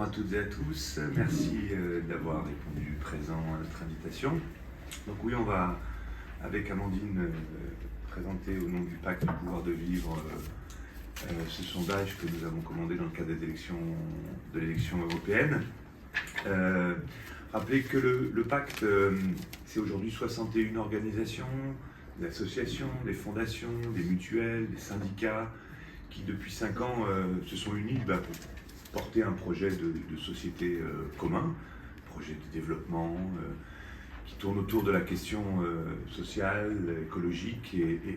à toutes et à tous. Merci d'avoir répondu présent à notre invitation. Donc oui, on va, avec Amandine, présenter au nom du Pacte du pouvoir de vivre ce sondage que nous avons commandé dans le cadre de l'élection européenne. Rappelez que le Pacte, c'est aujourd'hui 61 organisations, des associations, des fondations, des mutuelles, des syndicats, qui depuis 5 ans se sont unis pour porter un projet de société commun, projet de développement qui tourne autour de la question sociale, écologique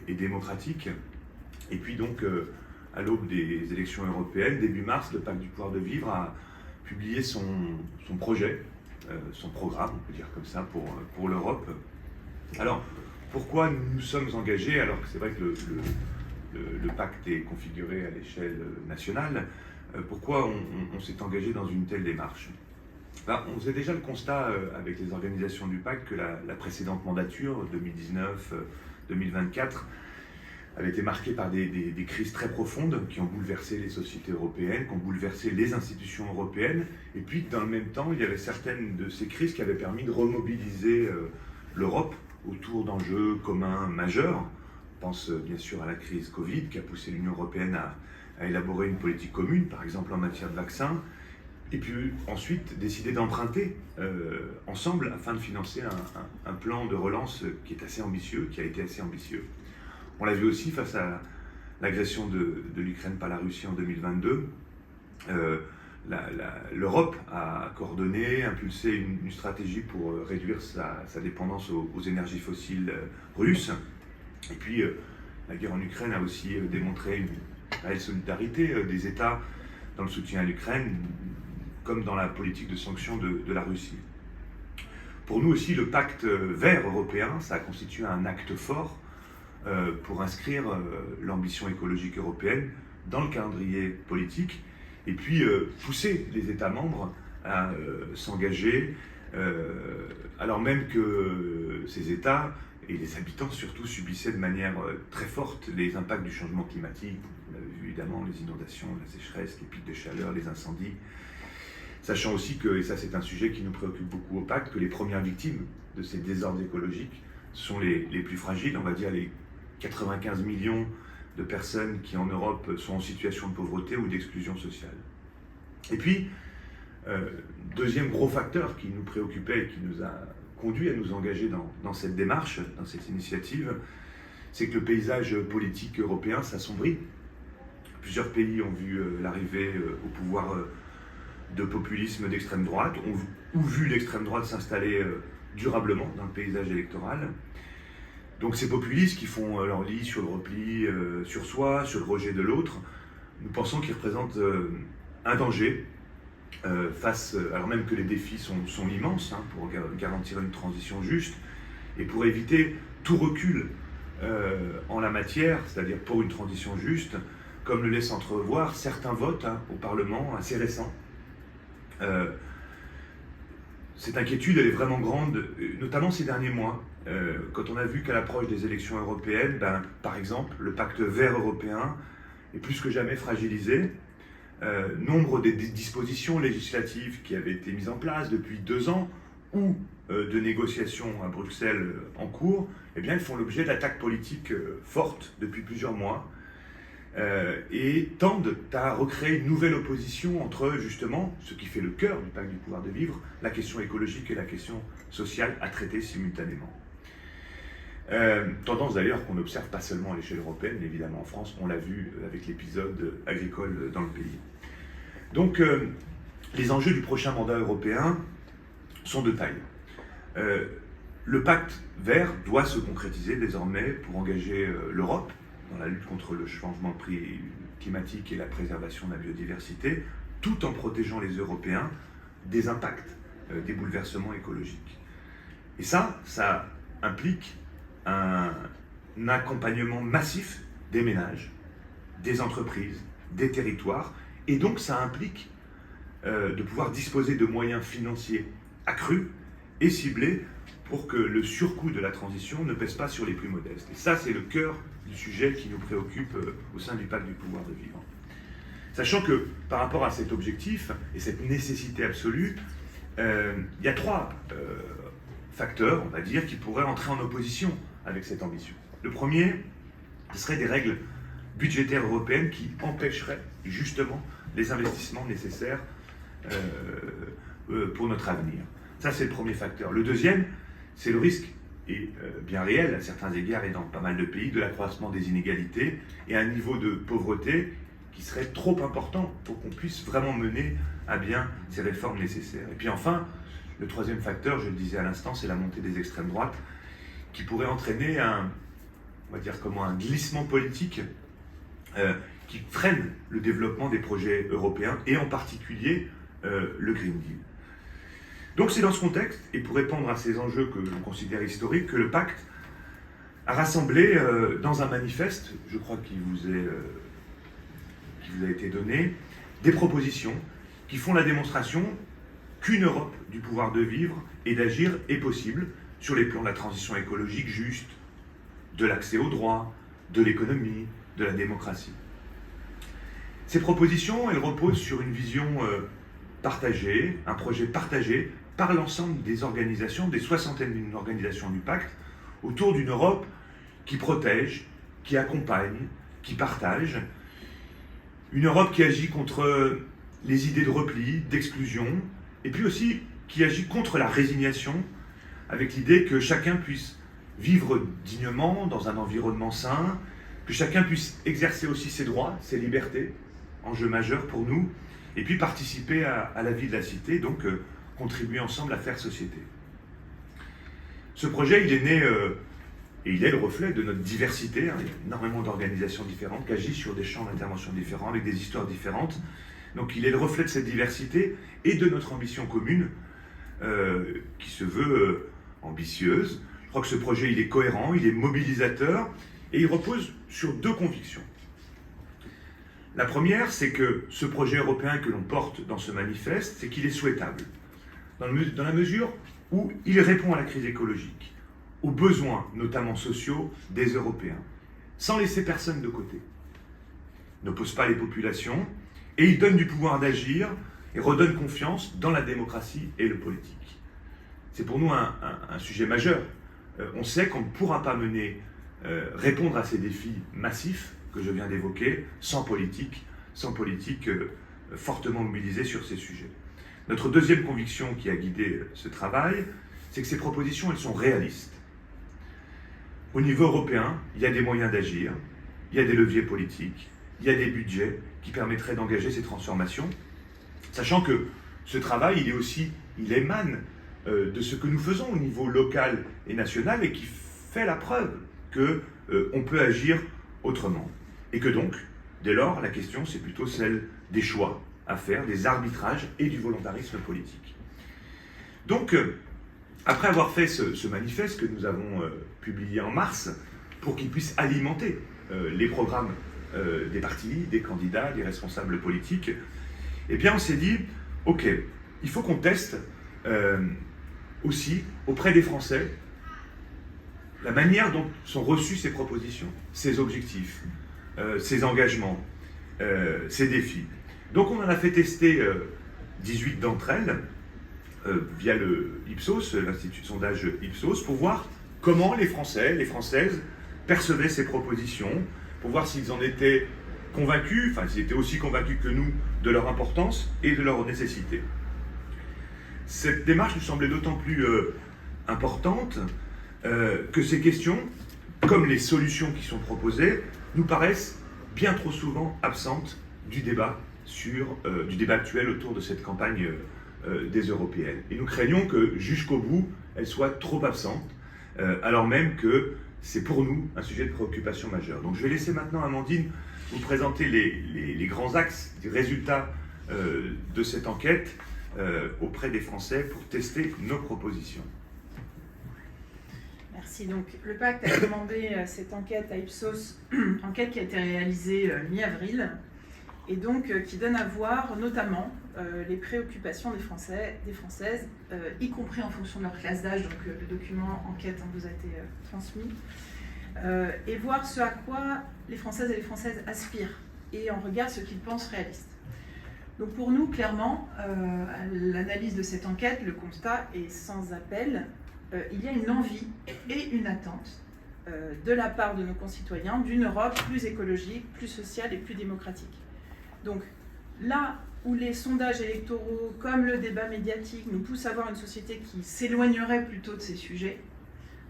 et démocratique. Et puis donc, à l'aube des élections européennes, début mars, le Pacte du pouvoir de vivre a publié son projet, son programme, on peut dire comme ça, pour l'Europe. Alors, pourquoi nous sommes engagés, alors que c'est vrai que le pacte est configuré à l'échelle nationale, pourquoi on s'est engagé dans une telle démarche? On faisait déjà le constat avec les organisations du pacte que la précédente mandature, 2019-2024, avait été marquée par des crises très profondes qui ont bouleversé les sociétés européennes, qui ont bouleversé les institutions européennes, et puis dans le même temps, il y avait certaines de ces crises qui avaient permis de remobiliser l'Europe autour d'enjeux communs majeurs. On pense bien sûr à la crise Covid qui a poussé l'Union européenne à élaborer une politique commune, par exemple en matière de vaccins, et puis ensuite décider d'emprunter ensemble afin de financer un plan de relance qui est assez ambitieux, qui a été assez ambitieux. On l'a vu aussi face à l'agression de l'Ukraine par la Russie en 2022. L'Europe a coordonné, impulsé une stratégie pour réduire sa dépendance aux énergies fossiles russes. Et puis, la guerre en Ukraine a aussi démontré une réelle solidarité des États dans le soutien à l'Ukraine, comme dans la politique de sanctions de la Russie. Pour nous aussi, le pacte vert européen, ça a constitué un acte fort pour inscrire l'ambition écologique européenne dans le calendrier politique et puis pousser les États membres à s'engager, alors même que ces États et les habitants surtout subissaient de manière très forte les impacts du changement climatique. Vous l'avez vu évidemment, les inondations, la sécheresse, les pics de chaleur, les incendies. Sachant aussi que, et ça c'est un sujet qui nous préoccupe beaucoup au pacte, que les premières victimes de ces désordres écologiques sont les plus fragiles, on va dire les 95 millions de personnes qui en Europe sont en situation de pauvreté ou d'exclusion sociale. Et puis, deuxième gros facteur qui nous préoccupait et qui nous a conduit à nous engager dans cette démarche, dans cette initiative, c'est que le paysage politique européen s'assombrit. Plusieurs pays ont vu l'arrivée au pouvoir de populisme d'extrême droite, ont vu l'extrême droite s'installer durablement dans le paysage électoral. Donc ces populistes qui font leur lit sur le repli sur soi, sur le rejet de l'autre, nous pensons qu'ils représentent un danger alors même que les défis sont immenses pour garantir une transition juste et pour éviter tout recul en la matière, c'est-à-dire pour une transition juste, comme le laissent entrevoir certains votes au Parlement assez récents. Cette inquiétude, elle est vraiment grande, notamment ces derniers mois, quand on a vu qu'à l'approche des élections européennes, par exemple, le pacte vert européen est plus que jamais fragilisé. Nombre des dispositions législatives qui avaient été mises en place depuis 2 ans ou de négociations à Bruxelles en cours, eh bien, elles font l'objet d'attaques politiques fortes depuis plusieurs mois et tendent à recréer une nouvelle opposition entre justement ce qui fait le cœur du pacte du pouvoir de vivre, la question écologique et la question sociale à traiter simultanément. Tendance d'ailleurs qu'on observe pas seulement à l'échelle européenne, mais évidemment en France, on l'a vu avec l'épisode agricole dans le pays. Donc les enjeux du prochain mandat européen sont de taille. Le pacte vert doit se concrétiser désormais pour engager l'Europe dans la lutte contre le changement climatique et la préservation de la biodiversité, tout en protégeant les Européens des impacts des bouleversements écologiques. Et ça implique un accompagnement massif des ménages, des entreprises, des territoires, et donc ça implique de pouvoir disposer de moyens financiers accrus et ciblés pour que le surcoût de la transition ne pèse pas sur les plus modestes. Et ça, c'est le cœur du sujet qui nous préoccupe au sein du pacte du pouvoir de vivre. Sachant que par rapport à cet objectif et cette nécessité absolue, il y a trois facteurs, on va dire, qui pourraient entrer en opposition avec cette ambition. Le premier, ce serait des règles budgétaires européennes qui empêcheraient justement les investissements nécessaires pour notre avenir. Ça, c'est le premier facteur. Le deuxième, c'est le risque, et bien réel à certains égards et dans pas mal de pays, de l'accroissement des inégalités et un niveau de pauvreté qui serait trop important pour qu'on puisse vraiment mener à bien ces réformes nécessaires. Et puis enfin, le troisième facteur, je le disais à l'instant, c'est la montée des extrêmes droites qui pourrait entraîner on va dire comment, un glissement politique qui freine le développement des projets européens et en particulier le Green Deal. Donc c'est dans ce contexte, et pour répondre à ces enjeux que l'on considère historiques, que le pacte a rassemblé dans un manifeste, je crois qu'il vous a été donné, des propositions qui font la démonstration qu'une Europe du pouvoir de vivre et d'agir est possible sur les plans de la transition écologique juste, de l'accès aux droits, de l'économie, de la démocratie. Ces propositions, elles reposent sur une vision partagée, un projet partagé par l'ensemble des organisations, des soixantaines d'organisations du pacte, autour d'une Europe qui protège, qui accompagne, qui partage, une Europe qui agit contre les idées de repli, d'exclusion, et puis aussi qui agit contre la résignation, avec l'idée que chacun puisse vivre dignement dans un environnement sain, que chacun puisse exercer aussi ses droits, ses libertés, enjeu majeur pour nous, et puis participer à la vie de la cité, donc contribuer ensemble à faire société. Ce projet, il est né, et il est le reflet de notre diversité, hein, il y a énormément d'organisations différentes qui agissent sur des champs d'intervention différents, avec des histoires différentes, donc il est le reflet de cette diversité et de notre ambition commune, qui se veut ambitieuse. Je crois que ce projet, il est cohérent, il est mobilisateur, et il repose sur deux convictions. La première, c'est que ce projet européen que l'on porte dans ce manifeste, c'est qu'il est souhaitable, dans la mesure où il répond à la crise écologique, aux besoins, notamment sociaux, des Européens, sans laisser personne de côté. Il n'oppose pas les populations, et il donne du pouvoir d'agir, et redonne confiance dans la démocratie et le politique. C'est pour nous un sujet majeur. On sait qu'on ne pourra pas répondre à ces défis massifs que je viens d'évoquer sans politique fortement mobilisée sur ces sujets. Notre deuxième conviction qui a guidé ce travail, c'est que ces propositions, elles sont réalistes. Au niveau européen, il y a des moyens d'agir, il y a des leviers politiques, il y a des budgets qui permettraient d'engager ces transformations, sachant que ce travail, il émane de ce que nous faisons au niveau local et national et qui fait la preuve qu'on peut agir autrement. Et que donc, dès lors, la question, c'est plutôt celle des choix à faire, des arbitrages et du volontarisme politique. Donc, après avoir fait ce manifeste que nous avons publié en mars, pour qu'il puisse alimenter les programmes des partis, des candidats, des responsables politiques, eh bien on s'est dit, ok, il faut qu'on teste aussi auprès des Français la manière dont sont reçues ces propositions, ces objectifs, ces engagements, ces défis. Donc on en a fait tester 18 d'entre elles via le Ipsos, l'Institut de sondage Ipsos, pour voir comment les Français, les Françaises percevaient ces propositions, pour voir s'ils en étaient convaincus, enfin s'ils étaient aussi convaincus que nous de leur importance et de leur nécessité. Cette démarche nous semblait d'autant plus importante que ces questions, comme les solutions qui sont proposées, nous paraissent bien trop souvent absentes du débat actuel autour de cette campagne des européennes. Et nous craignons que jusqu'au bout, elles soient trop absentes, alors même que c'est pour nous un sujet de préoccupation majeure. Donc je vais laisser maintenant Amandine vous présenter les grands axes des résultats de cette enquête auprès des Français pour tester nos propositions. Merci. Donc, le pacte a commandé cette enquête à Ipsos, enquête qui a été réalisée mi-avril, et donc qui donne à voir notamment les préoccupations des Français, des Françaises, y compris en fonction de leur classe d'âge, donc le document enquête vous a été transmis, et voir ce à quoi les Françaises et les Françaises aspirent et en regarde ce qu'ils pensent réaliste. Donc pour nous, clairement, l'analyse de cette enquête, le constat est sans appel. Il y a une envie et une attente de la part de nos concitoyens d'une Europe plus écologique, plus sociale et plus démocratique. Donc là où les sondages électoraux, comme le débat médiatique, nous poussent à voir une société qui s'éloignerait plutôt de ces sujets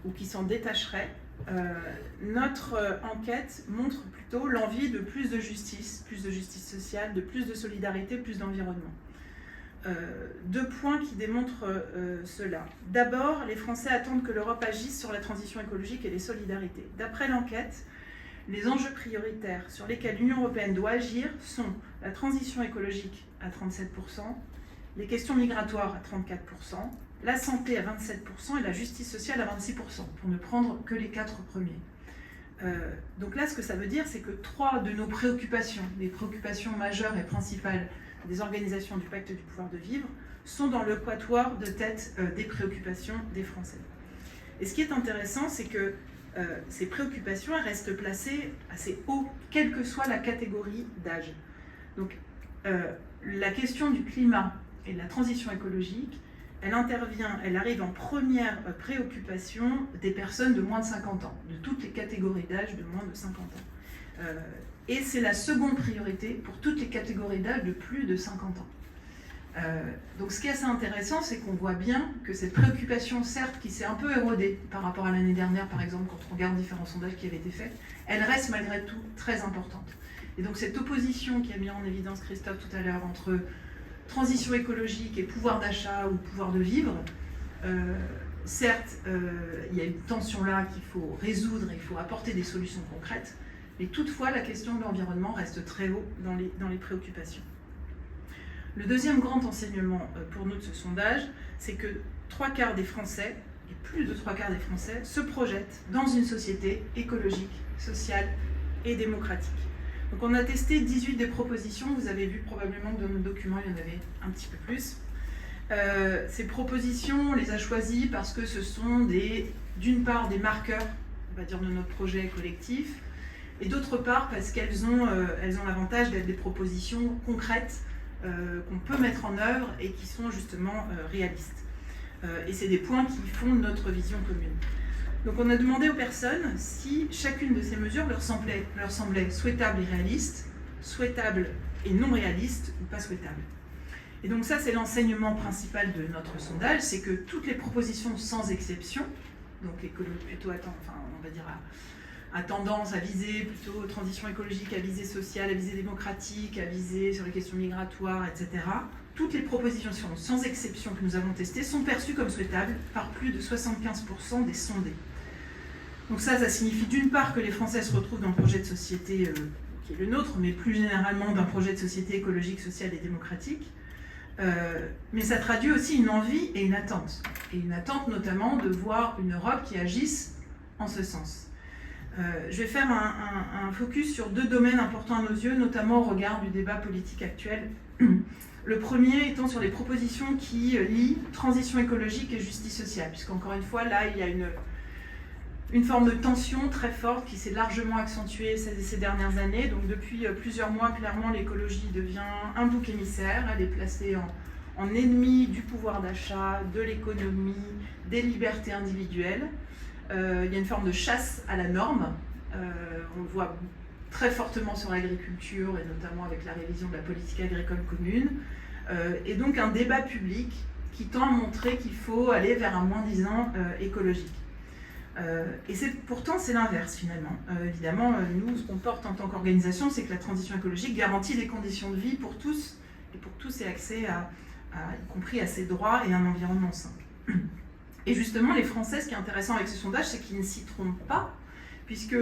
ou qui s'en détacherait, notre enquête montre plutôt l'envie de plus de justice sociale, de plus de solidarité, plus d'environnement. Deux points qui démontrent cela. D'abord, les Français attendent que l'Europe agisse sur la transition écologique et les solidarités. D'après l'enquête, les enjeux prioritaires sur lesquels l'Union européenne doit agir sont la transition écologique à 37%, les questions migratoires à 34%, la santé à 27% et la justice sociale à 26%, pour ne prendre que les 4 premiers. Donc là, ce que ça veut dire, c'est que 3 de nos préoccupations, les préoccupations majeures et principales des organisations du Pacte du pouvoir de vivre, sont dans le quatuor de tête des préoccupations des Français. Et ce qui est intéressant, c'est que ces préoccupations elles restent placées assez haut, quelle que soit la catégorie d'âge. Donc la question du climat et de la transition écologique, elle arrive en première préoccupation des personnes de moins de 50 ans, de toutes les catégories d'âge de moins de 50 ans. Et c'est la seconde priorité pour toutes les catégories d'âge de plus de 50 ans. Donc ce qui est assez intéressant, c'est qu'on voit bien que cette préoccupation, certes, qui s'est un peu érodée par rapport à l'année dernière, par exemple, quand on regarde différents sondages qui avaient été faits, elle reste malgré tout très importante. Et donc cette opposition qui a mis en évidence Christophe tout à l'heure entre transition écologique et pouvoir d'achat ou pouvoir de vivre, certes, il y a une tension là qu'il faut résoudre, il faut apporter des solutions concrètes, mais toutefois la question de l'environnement reste très haut dans les préoccupations. Le deuxième grand enseignement pour nous de ce sondage, c'est que 3/4 des Français, et plus de 3/4 des Français, se projettent dans une société écologique, sociale et démocratique. Donc on a testé 18 des propositions, vous avez vu probablement que dans nos documents il y en avait un petit peu plus. Ces propositions, on les a choisies parce que ce sont d'une part des marqueurs, on va dire, de notre projet collectif, et d'autre part parce qu'elles ont l'avantage d'être des propositions concrètes qu'on peut mettre en œuvre et qui sont justement réalistes. Et c'est des points qui font notre vision commune. Donc on a demandé aux personnes si chacune de ces mesures leur semblait souhaitable et réaliste, souhaitable et non réaliste ou pas souhaitable. Et donc ça, c'est l'enseignement principal de notre sondage, c'est que toutes les propositions sans exception, donc plutôt on va dire à tendance à viser plutôt transition écologique, à viser sociale, à viser démocratique, à viser sur les questions migratoires, etc. Toutes les propositions sans exception que nous avons testées sont perçues comme souhaitables par plus de 75% des sondés. Donc ça signifie d'une part que les Français se retrouvent dans le projet de société qui est le nôtre, mais plus généralement d'un projet de société écologique, sociale et démocratique. Mais ça traduit aussi une envie et une attente. Et une attente notamment de voir une Europe qui agisse en ce sens. Je vais faire un focus sur 2 domaines importants à nos yeux, notamment au regard du débat politique actuel. Le premier étant sur les propositions qui lient transition écologique et justice sociale, puisqu'encore une fois, là, il y a une forme de tension très forte qui s'est largement accentuée ces dernières années. Donc depuis plusieurs mois, clairement, l'écologie devient un bouc émissaire. Elle est placée en ennemi du pouvoir d'achat, de l'économie, des libertés individuelles. Il y a une forme de chasse à la norme. On le voit très fortement sur l'agriculture, et notamment avec la révision de la politique agricole commune. Et donc un débat public qui tend à montrer qu'il faut aller vers un moins-disant écologique. Et pourtant, c'est l'inverse finalement. Évidemment, nous, ce qu'on porte en tant qu'organisation, c'est que la transition écologique garantit des conditions de vie pour tous, et pour tous, et accès y compris à ses droits et un environnement sain. Et justement, les Français, ce qui est intéressant avec ce sondage, c'est qu'ils ne s'y trompent pas, puisque,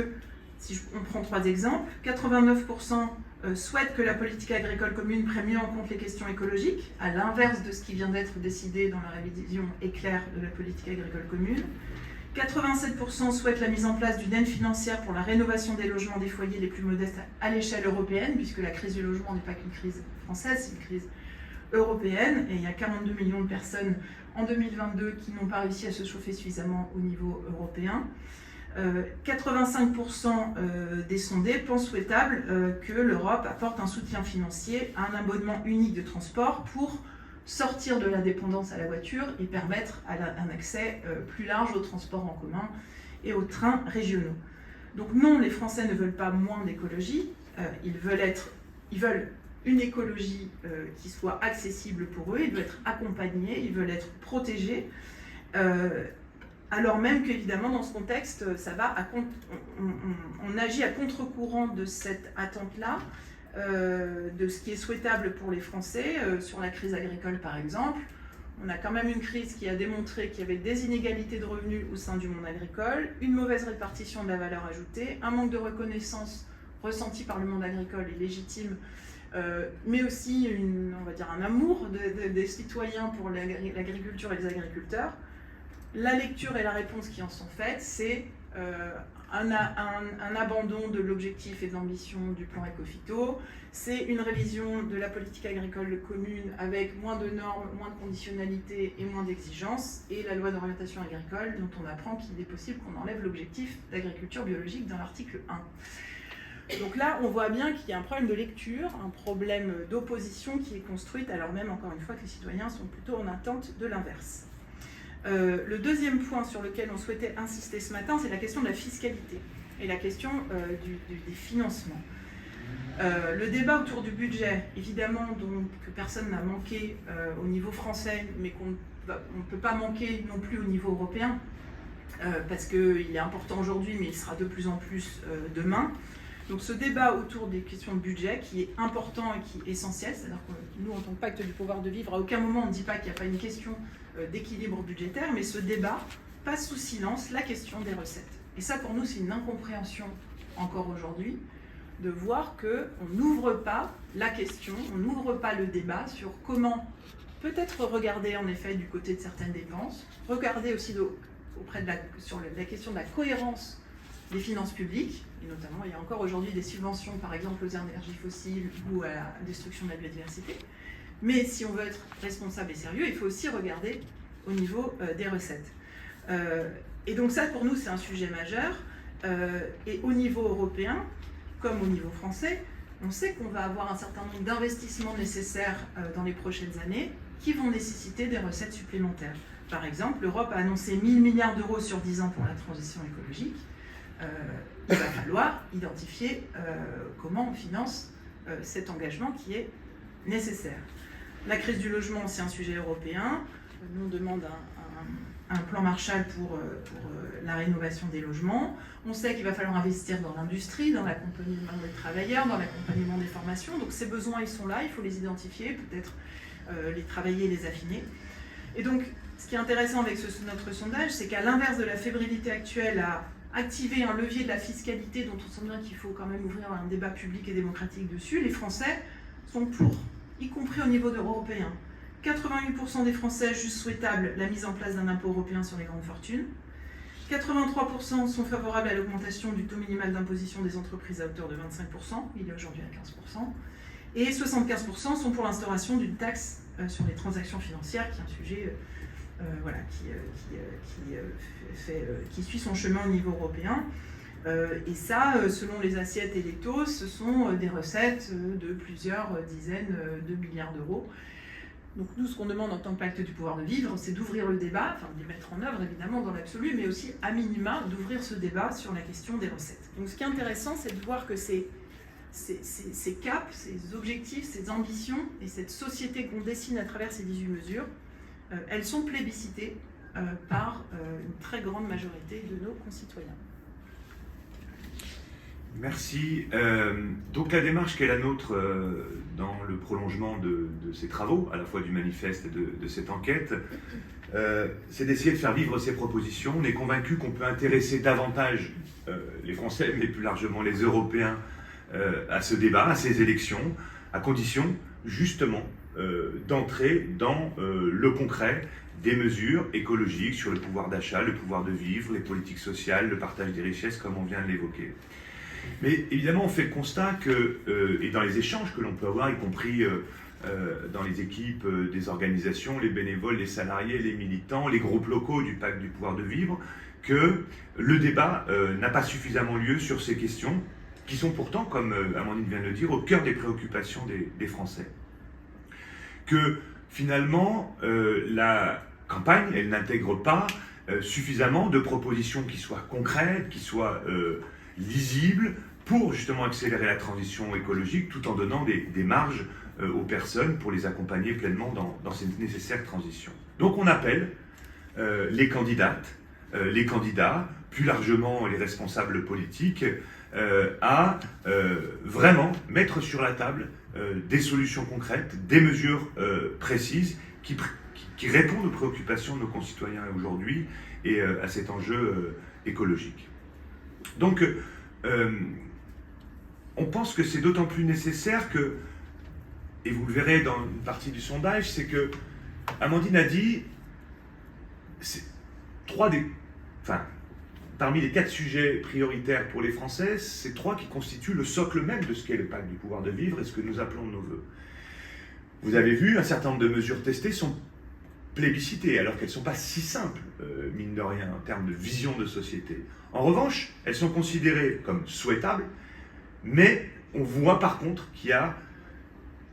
si on prend 3 exemples, 89% souhaitent que la politique agricole commune prenne mieux en compte les questions écologiques, à l'inverse de ce qui vient d'être décidé dans la révision éclair de la politique agricole commune. 87% souhaitent la mise en place d'une aide financière pour la rénovation des logements des foyers les plus modestes à l'échelle européenne, puisque la crise du logement n'est pas qu'une crise française, c'est une crise européenne, et il y a 42 millions de personnes en 2022 qui n'ont pas réussi à se chauffer suffisamment au niveau européen. 85% des sondés pensent souhaitable que l'Europe apporte un soutien financier à un abonnement unique de transport pour sortir de la dépendance à la voiture et permettre un accès plus large aux transports en commun et aux trains régionaux. Donc non, les Français ne veulent pas moins d'écologie, ils veulent une écologie qui soit accessible pour eux, ils veulent être accompagnés, ils veulent être protégés, alors même qu'évidemment dans ce contexte, on agit à contre-courant de cette attente-là, de ce qui est souhaitable pour les Français, sur la crise agricole par exemple. On a quand même une crise qui a démontré qu'il y avait des inégalités de revenus au sein du monde agricole, une mauvaise répartition de la valeur ajoutée, un manque de reconnaissance ressenti par le monde agricole et légitime, mais aussi on va dire un amour des citoyens pour l'agriculture et les agriculteurs. La lecture et la réponse qui en sont faites, c'est un abandon de l'objectif et de l'ambition du plan Écophyto, c'est une révision de la politique agricole commune avec moins de normes, moins de conditionnalités et moins d'exigences, et la loi d'orientation agricole dont on apprend qu'il est possible qu'on enlève l'objectif d'agriculture biologique dans l'article 1. Donc là, on voit bien qu'il y a un problème de lecture, un problème d'opposition qui est construite, alors même, encore une fois, que les citoyens sont plutôt en attente de l'inverse. Le deuxième point sur lequel on souhaitait insister ce matin, c'est la question de la fiscalité et la question des financements. Le débat autour du budget, évidemment, que personne n'a manqué au niveau français, mais qu'on ne peut pas manquer non plus au niveau européen, parce qu'il est important aujourd'hui, mais il sera de plus en plus demain. Donc ce débat autour des questions de budget, qui est important et qui est essentiel, c'est-à-dire que nous, en tant que pacte du pouvoir de vivre, à aucun moment on ne dit pas qu'il n'y a pas une question d'équilibre budgétaire, mais ce débat passe sous silence la question des recettes. Et ça, pour nous, c'est une incompréhension encore aujourd'hui, de voir qu'on n'ouvre pas la question, on n'ouvre pas le débat sur comment peut-être regarder en effet du côté de certaines dépenses, regarder aussi sur la question de la cohérence des finances publiques, et notamment il y a encore aujourd'hui des subventions par exemple aux énergies fossiles ou à la destruction de la biodiversité. Mais si on veut être responsable et sérieux, il faut aussi regarder au niveau des recettes. Et donc ça pour nous c'est un sujet majeur, et au niveau européen, comme au niveau français, on sait qu'on va avoir un certain nombre d'investissements nécessaires dans les prochaines années qui vont nécessiter des recettes supplémentaires. Par exemple, l'Europe a annoncé 1000 milliards d'euros sur 10 ans pour la transition écologique. Il va falloir identifier comment on finance cet engagement qui est nécessaire. La crise du logement, c'est un sujet européen. Nous, on demande un plan Marshall pour la rénovation des logements. On sait qu'il va falloir investir dans l'industrie, dans l'accompagnement des travailleurs, dans l'accompagnement des formations. Donc ces besoins, ils sont là, il faut les identifier, peut-être les travailler et les affiner. Et donc, ce qui est intéressant avec notre sondage, c'est qu'à l'inverse de la fébrilité actuelle à activer un levier de la fiscalité dont on sent bien qu'il faut quand même ouvrir un débat public et démocratique dessus, les Français sont pour, y compris au niveau européen. 88% des Français jugent souhaitable la mise en place d'un impôt européen sur les grandes fortunes. 83% sont favorables à l'augmentation du taux minimal d'imposition des entreprises à hauteur de 25%, il est aujourd'hui à 15%. Et 75% sont pour l'instauration d'une taxe sur les transactions financières, qui est un sujet qui suit son chemin au niveau européen. Et ça, selon les assiettes et les taux, ce sont des recettes de plusieurs dizaines de milliards d'euros. Donc nous, ce qu'on demande en tant que pacte du pouvoir de vivre, c'est d'ouvrir le débat, enfin de les mettre en œuvre évidemment dans l'absolu, mais aussi à minima d'ouvrir ce débat sur la question des recettes. Donc ce qui est intéressant, c'est de voir que ces caps, ces objectifs, ces ambitions et cette société qu'on dessine à travers ces 18 mesures, elles sont plébiscitées par une très grande majorité de nos concitoyens. Merci. Donc la démarche qui est la nôtre dans le prolongement de ces travaux, à la fois du manifeste et de cette enquête, c'est d'essayer de faire vivre ces propositions. On est convaincu qu'on peut intéresser davantage les Français, mais plus largement les Européens, à ce débat, à ces élections, à condition justement d'entrer dans le concret des mesures écologiques sur le pouvoir d'achat, le pouvoir de vivre, les politiques sociales, le partage des richesses, comme on vient de l'évoquer. Mais évidemment, on fait le constat que, et dans les échanges que l'on peut avoir, y compris dans les équipes des organisations, les bénévoles, les salariés, les militants, les groupes locaux du pacte du pouvoir de vivre, que le débat n'a pas suffisamment lieu sur ces questions, qui sont pourtant, comme Amandine vient de le dire, au cœur des préoccupations des Français. Que finalement, la campagne, elle n'intègre pas suffisamment de propositions qui soient concrètes, qui soient lisibles, pour justement accélérer la transition écologique, tout en donnant des marges aux personnes pour les accompagner pleinement dans cette nécessaire transition. Donc on appelle les candidates, les candidats, plus largement les responsables politiques, à vraiment mettre sur la table des solutions concrètes, des mesures précises qui répondent aux préoccupations de nos concitoyens aujourd'hui et à cet enjeu écologique. Donc, on pense que c'est d'autant plus nécessaire que, et vous le verrez dans une partie du sondage, c'est que Amandine a dit, parmi les 4 sujets prioritaires pour les Français, c'est 3 qui constituent le socle même de ce qu'est le pacte du pouvoir de vivre et ce que nous appelons de nos voeux. Vous avez vu, un certain nombre de mesures testées sont plébiscitées, alors qu'elles ne sont pas si simples, mine de rien, en termes de vision de société. En revanche, elles sont considérées comme souhaitables, mais on voit par contre qu'il y a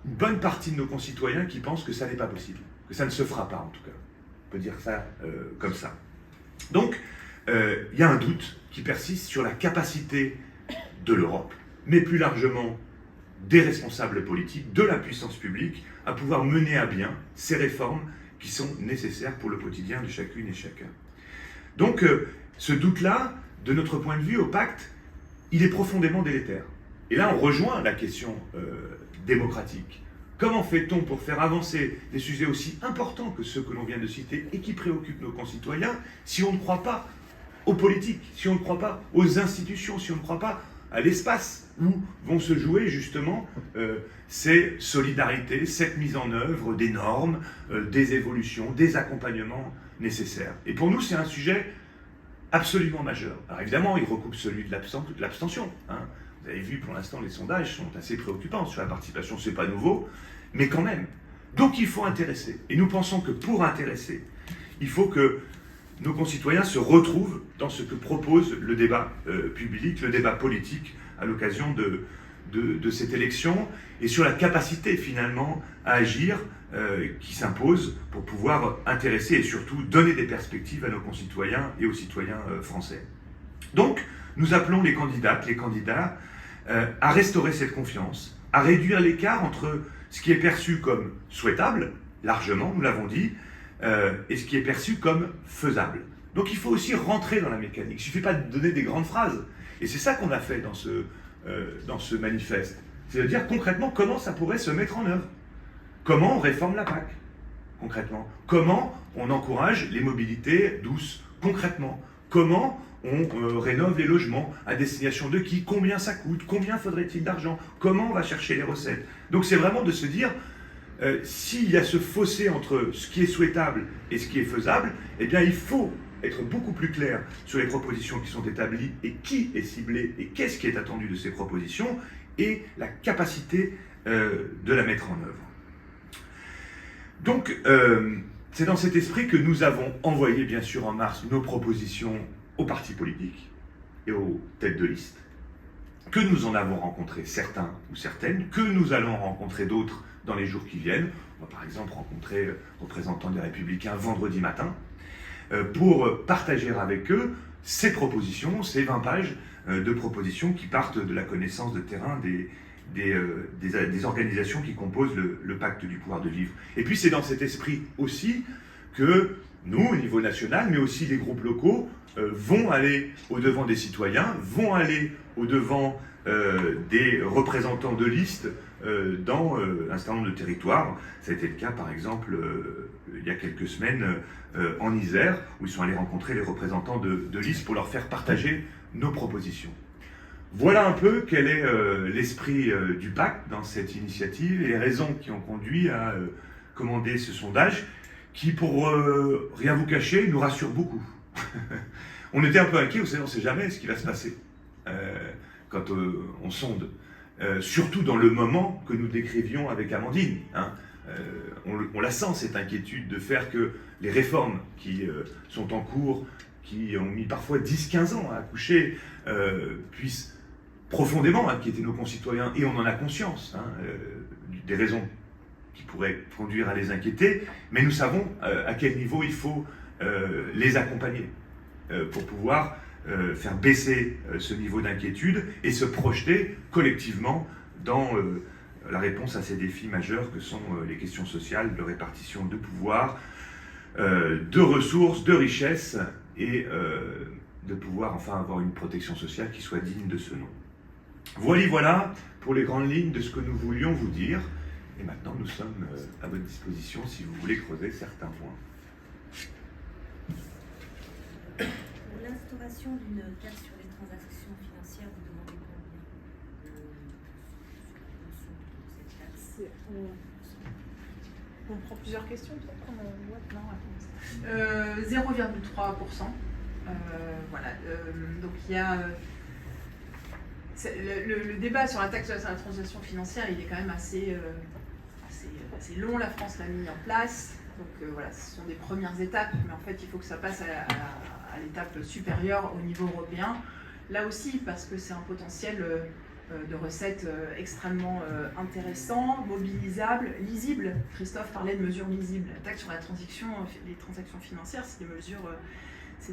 une bonne partie de nos concitoyens qui pensent que ça n'est pas possible, que ça ne se fera pas en tout cas. On peut dire ça comme ça. Donc, il y a un doute qui persiste sur la capacité de l'Europe, mais plus largement des responsables politiques, de la puissance publique, à pouvoir mener à bien ces réformes qui sont nécessaires pour le quotidien de chacune et chacun. Donc, ce doute-là, de notre point de vue au pacte, il est profondément délétère. Et là, on rejoint la question démocratique. Comment fait-on pour faire avancer des sujets aussi importants que ceux que l'on vient de citer et qui préoccupent nos concitoyens si on ne croit pas aux politiques, si on ne croit pas aux institutions, si on ne croit pas à l'espace où vont se jouer justement ces solidarités, cette mise en œuvre des normes, des évolutions, des accompagnements nécessaires. Et pour nous, c'est un sujet absolument majeur. Alors évidemment, il recoupe celui de l'abstention. Vous avez vu, pour l'instant, les sondages sont assez préoccupants sur la participation, c'est pas nouveau, mais quand même. Donc il faut intéresser. Et nous pensons que pour intéresser, il faut que nos concitoyens se retrouvent dans ce que propose le débat public, le débat politique à l'occasion de cette élection et sur la capacité finalement à agir qui s'impose pour pouvoir intéresser et surtout donner des perspectives à nos concitoyens et aux citoyens français. Donc, nous appelons les candidates, les candidats à restaurer cette confiance, à réduire l'écart entre ce qui est perçu comme souhaitable, largement, nous l'avons dit, et ce qui est perçu comme faisable. Donc il faut aussi rentrer dans la mécanique. Il ne suffit pas de donner des grandes phrases. Et c'est ça qu'on a fait dans ce manifeste. C'est-à-dire concrètement comment ça pourrait se mettre en œuvre. Comment on réforme la PAC, concrètement. Comment on encourage les mobilités douces, concrètement. Comment on rénove les logements, à destination de qui, combien ça coûte, combien faudrait-il d'argent, comment on va chercher les recettes. Donc c'est vraiment de se dire, s'il y a ce fossé entre ce qui est souhaitable et ce qui est faisable, eh bien il faut être beaucoup plus clair sur les propositions qui sont établies et qui est ciblé et qu'est-ce qui est attendu de ces propositions et la capacité de la mettre en œuvre. Donc c'est dans cet esprit que nous avons envoyé bien sûr en mars nos propositions aux partis politiques et aux têtes de liste, que nous en avons rencontré certains ou certaines, que nous allons rencontrer d'autres dans les jours qui viennent. On va par exemple rencontrer représentants des Républicains vendredi matin pour partager avec eux ces propositions, ces 20 pages de propositions qui partent de la connaissance de terrain des organisations qui composent le pacte du pouvoir de vivre. Et puis c'est dans cet esprit aussi que nous, au niveau national, mais aussi les groupes locaux, vont aller au-devant des citoyens, vont aller au-devant des représentants de liste dans un certain nombre de territoires. Ça a été le cas, par exemple, il y a quelques semaines en Isère, où ils sont allés rencontrer les représentants de liste pour leur faire partager nos propositions. Voilà un peu quel est l'esprit du pacte dans cette initiative et les raisons qui ont conduit à commander ce sondage qui, pour rien vous cacher, nous rassure beaucoup. On était un peu inquiets, on ne sait jamais ce qui va se passer quand on sonde. Surtout dans le moment que nous décrivions avec Amandine. On la sent, cette inquiétude de faire que les réformes qui sont en cours qui ont mis parfois 10-15 ans à accoucher, puissent profondément inquiéter nos concitoyens, et on en a conscience, des raisons qui pourraient conduire à les inquiéter, mais nous savons à quel niveau il faut les accompagner pour pouvoir faire baisser ce niveau d'inquiétude et se projeter collectivement dans la réponse à ces défis majeurs que sont les questions sociales, de répartition de pouvoir, de ressources, de richesses, et de pouvoir enfin avoir une protection sociale qui soit digne de ce nom. Voilà pour les grandes lignes de ce que nous voulions vous dire. Et maintenant, nous sommes à votre disposition si vous voulez creuser certains points. Pour l'instauration d'une taxe sur les transactions financières, vous demandez combien sur cette taxe? On prend plusieurs questions, peut-être qu'on voit. Non, 0,3%. Voilà. Donc il y a le débat sur la taxe sur la transaction financière, il est quand même assez long. La France l'a mis en place. Donc voilà, ce sont des premières étapes, mais en fait il faut que ça passe à l'étape supérieure au niveau européen. Là aussi, parce que c'est un potentiel de recettes extrêmement intéressant, mobilisable, lisible. Christophe parlait de mesures lisibles. La taxe sur les transactions financières, c'est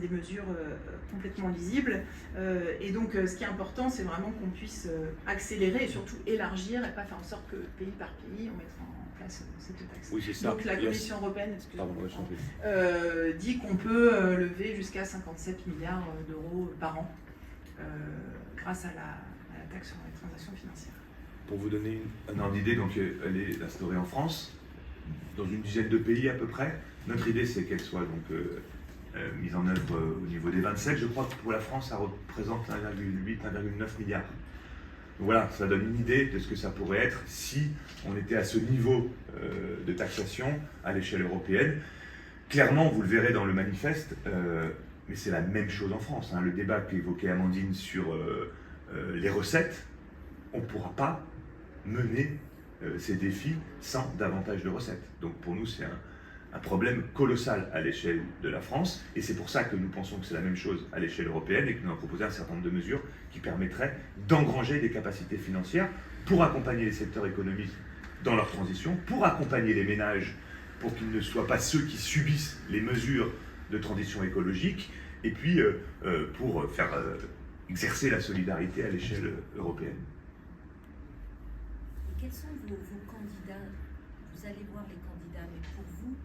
des mesures complètement lisibles. Et donc, ce qui est important, c'est vraiment qu'on puisse accélérer et surtout élargir et pas faire en sorte que pays par pays, on mette en place cette taxe. Oui, c'est ça. Donc, la Commission européenne dit qu'on peut lever jusqu'à 57 milliards d'euros par an grâce à la taxe sur les transactions financières. Pour vous donner un ordre d'idée, donc elle est instaurée en France, dans une dizaine de pays à peu près. Notre idée, c'est qu'elle soit donc mise en œuvre au niveau des 27. Je crois que pour la France, ça représente 1,8-1,9 milliard. Donc voilà, ça donne une idée de ce que ça pourrait être si on était à ce niveau de taxation à l'échelle européenne. Clairement, vous le verrez dans le manifeste, mais c'est la même chose en France. Le débat qu'évoquait Amandine sur les recettes, on ne pourra pas mener ces défis sans davantage de recettes. Donc pour nous, c'est un problème colossal à l'échelle de la France, et c'est pour ça que nous pensons que c'est la même chose à l'échelle européenne et que nous avons proposé un certain nombre de mesures qui permettraient d'engranger des capacités financières pour accompagner les secteurs économiques dans leur transition, pour accompagner les ménages pour qu'ils ne soient pas ceux qui subissent les mesures de transition écologique, et puis pour faire exercer la solidarité à l'échelle européenne. Et quels sont vos candidats? Vous allez voir les candidats, mais pour vous,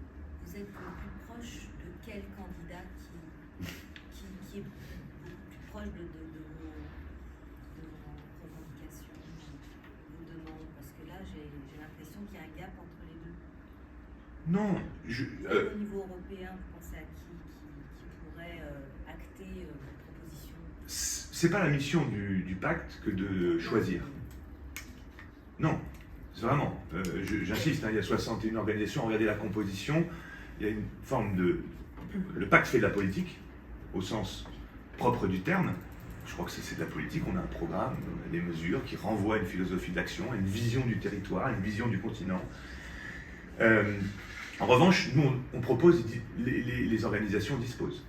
vous êtes le plus proche de quel candidat qui est plus proche de vos revendications, vos demandes? Parce que là, j'ai l'impression qu'il y a un gap entre les deux. Non, Au niveau européen, vous pensez à qui pourrait acter vos propositions? C'est pas la mission du pacte que de choisir. Non, c'est vraiment. J'insiste, il y a 61 organisations. Regardez la composition. Il y a une forme de. Le pacte fait de la politique, au sens propre du terme. Je crois que c'est de la politique. On a un programme, on a des mesures qui renvoient à une philosophie d'action, à une vision du territoire, à une vision du continent. En revanche, nous, on propose, les organisations disposent.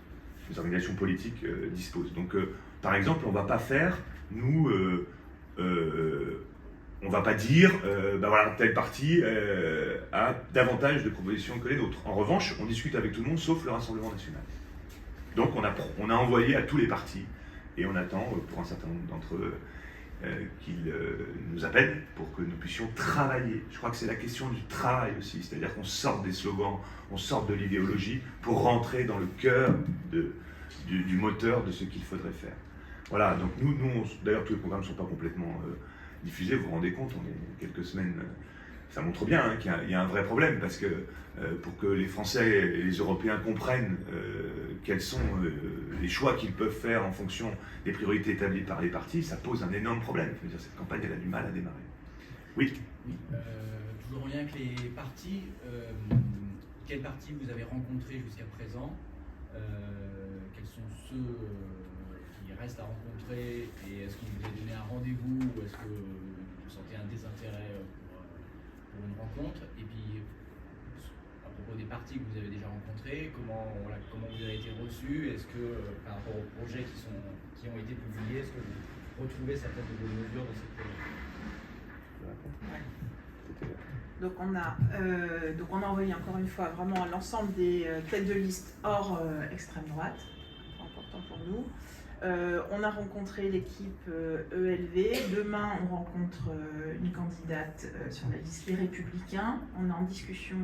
Les organisations politiques disposent. Donc, par exemple, on ne va pas faire, nous, on ne va pas dire, voilà, telle partie a davantage de propositions que les nôtres. En revanche, on discute avec tout le monde, sauf le Rassemblement national. Donc, on a envoyé à tous les partis, et on attend, pour un certain nombre d'entre eux, qu'ils nous appellent pour que nous puissions travailler. Je crois que c'est la question du travail aussi, c'est-à-dire qu'on sorte des slogans, on sorte de l'idéologie pour rentrer dans le cœur du moteur de ce qu'il faudrait faire. Voilà, donc nous d'ailleurs tous les programmes ne sont pas complètement diffusés, vous vous rendez compte, on est quelques semaines, ça montre bien qu'il y a un vrai problème, parce que pour que les Français et les Européens comprennent quels sont les choix qu'ils peuvent faire en fonction des priorités établies par les partis, ça pose un énorme problème. Je veux dire, cette campagne, elle a du mal à démarrer. Oui. Toujours en lien avec les partis, quels partis vous avez rencontrés jusqu'à présent? Quels sont ceux qui restent à rencontrer? Et est-ce qu'on vous a donné un rendez-vous, ou est-ce que vous sentez un désintérêt pour une rencontre? Et puis, propos des partis que vous avez déjà rencontrés, comment vous avez été reçus, est-ce que par rapport aux projets qui ont été publiés, est-ce que vous retrouvez certaines de vos mesures dans ces projets? Donc on a envoyé encore une fois vraiment à l'ensemble des têtes de liste hors extrême droite, important pour nous. On a rencontré l'équipe ELV. Demain, on rencontre une candidate sur la liste Les Républicains. On est en discussion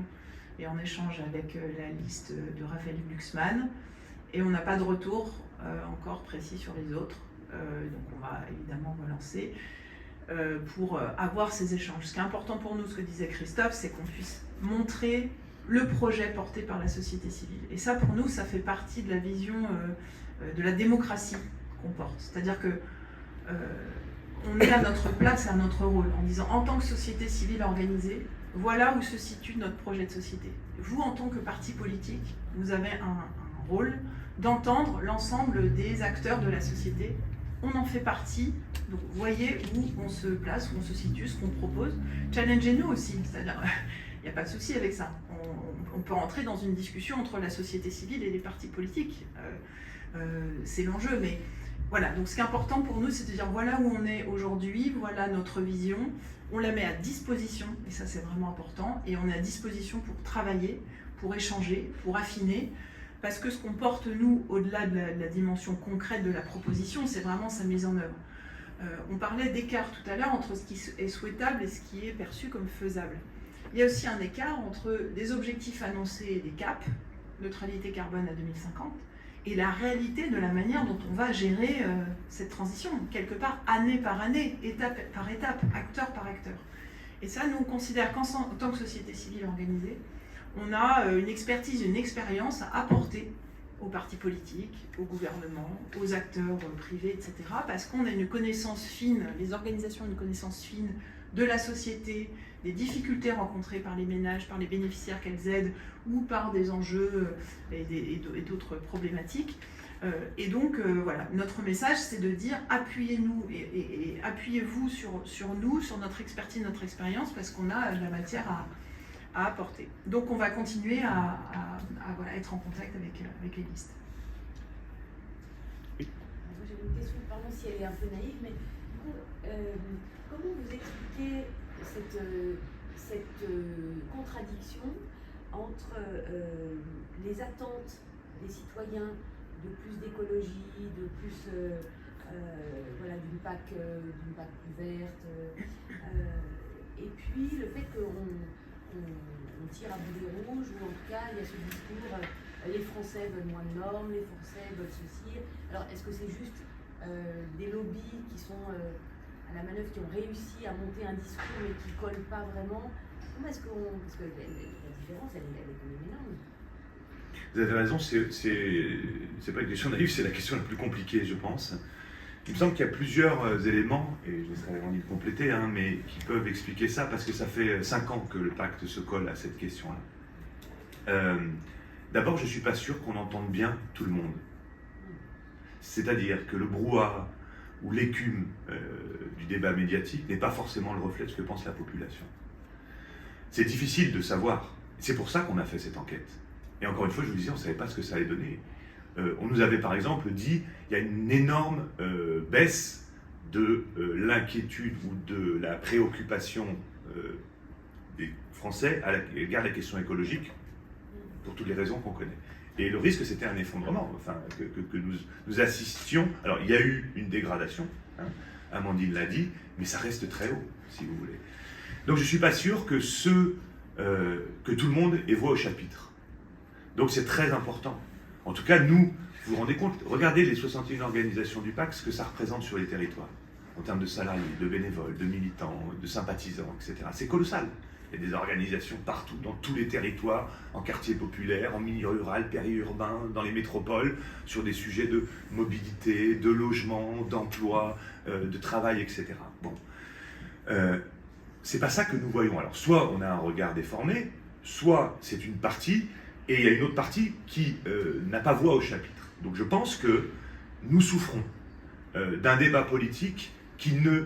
et en échange avec la liste de Raphaël Glucksmann. Et on n'a pas de retour encore précis sur les autres. Donc on va évidemment relancer pour avoir ces échanges. Ce qui est important pour nous, ce que disait Christophe, c'est qu'on puisse montrer le projet porté par la société civile. Et ça, pour nous, ça fait partie de la vision de la démocratie qu'on porte. C'est-à-dire que on est à notre place et à notre rôle, en disant, en tant que société civile organisée, voilà où se situe notre projet de société. Vous, en tant que parti politique, vous avez un rôle d'entendre l'ensemble des acteurs de la société. On en fait partie, donc vous voyez où on se place, où on se situe, ce qu'on propose. Challengez-nous aussi, c'est-à-dire, il n'y a pas de souci avec ça. On peut rentrer dans une discussion entre la société civile et les partis politiques. C'est l'enjeu, mais voilà. Donc ce qui est important pour nous, c'est de dire voilà où on est aujourd'hui, voilà notre vision. On la met à disposition, et ça c'est vraiment important, et on est à disposition pour travailler, pour échanger, pour affiner, parce que ce qu'on porte nous, au-delà de la dimension concrète de la proposition, c'est vraiment sa mise en œuvre. On parlait d'écart tout à l'heure entre ce qui est souhaitable et ce qui est perçu comme faisable. Il y a aussi un écart entre des objectifs annoncés et des caps, neutralité carbone à 2050, et la réalité de la manière dont on va gérer cette transition, quelque part année par année, étape par étape, acteur par acteur. Et ça, nous, on considère qu'en tant que société civile organisée, on a une expertise, une expérience à apporter aux partis politiques, au gouvernement, aux acteurs privés, etc. Parce qu'on a une connaissance fine, les organisations ont une connaissance fine de la société, des difficultés rencontrées par les ménages, par les bénéficiaires qu'elles aident, ou par des enjeux et d'autres problématiques. Et donc, voilà, notre message, c'est de dire appuyez-nous et appuyez-vous sur nous, sur notre expertise, notre expérience, parce qu'on a de la matière à apporter. Donc, on va continuer à voilà, être en contact avec les listes. J'ai une question, pardon si elle est un peu naïve, mais comment vous expliquez cette contradiction entre les attentes des citoyens de plus d'écologie, de plus voilà, d'une PAC plus verte, et puis le fait qu'on tire à boulet rouge, ou en tout cas il y a ce discours les Français veulent moins de normes, les Français veulent ceci. Alors est-ce que c'est juste des lobbies qui sont à la manœuvre, qui ont réussi à monter un discours mais qui ne collent pas vraiment? Comment est-ce qu'on... Parce que la différence, elle est quand même énorme. Vous avez raison, c'est pas une question naïve, c'est la question la plus compliquée, je pense. Il me semble qu'il y a plusieurs éléments, et je laisserai Véronique de compléter, hein, mais qui peuvent expliquer ça, parce que ça fait 5 ans que le pacte se colle à cette question-là. D'abord, je ne suis pas sûr qu'on entende bien tout le monde. C'est-à-dire que le brouhaha ou l'écume du débat médiatique n'est pas forcément le reflet de ce que pense la population. C'est difficile de savoir. C'est pour ça qu'on a fait cette enquête. Et encore une fois, je vous disais, on ne savait pas ce que ça allait donner. On nous avait par exemple dit qu'il y a une énorme baisse de l'inquiétude ou de la préoccupation des Français à l'égard de la question écologique, pour toutes les raisons qu'on connaît. Et le risque, c'était un effondrement, enfin, que nous assistions. Alors, il y a eu une dégradation, hein, Amandine l'a dit, mais ça reste très haut, si vous voulez. Donc, je ne suis pas sûr que que tout le monde ait voix au chapitre. Donc, c'est très important. En tout cas, nous, vous vous rendez compte, regardez les 61 organisations du PAC, ce que ça représente sur les territoires, en termes de salariés, de bénévoles, de militants, de sympathisants, etc. C'est colossal. Il y a des organisations partout, dans tous les territoires, en quartier populaire, en milieu rural, périurbain, dans les métropoles, sur des sujets de mobilité, de logement, d'emploi, de travail, etc. Bon. C'est pas ça que nous voyons. Alors, soit on a un regard déformé, soit c'est une partie, et il y a une autre partie qui n'a pas voix au chapitre. Donc je pense que nous souffrons d'un débat politique qui ne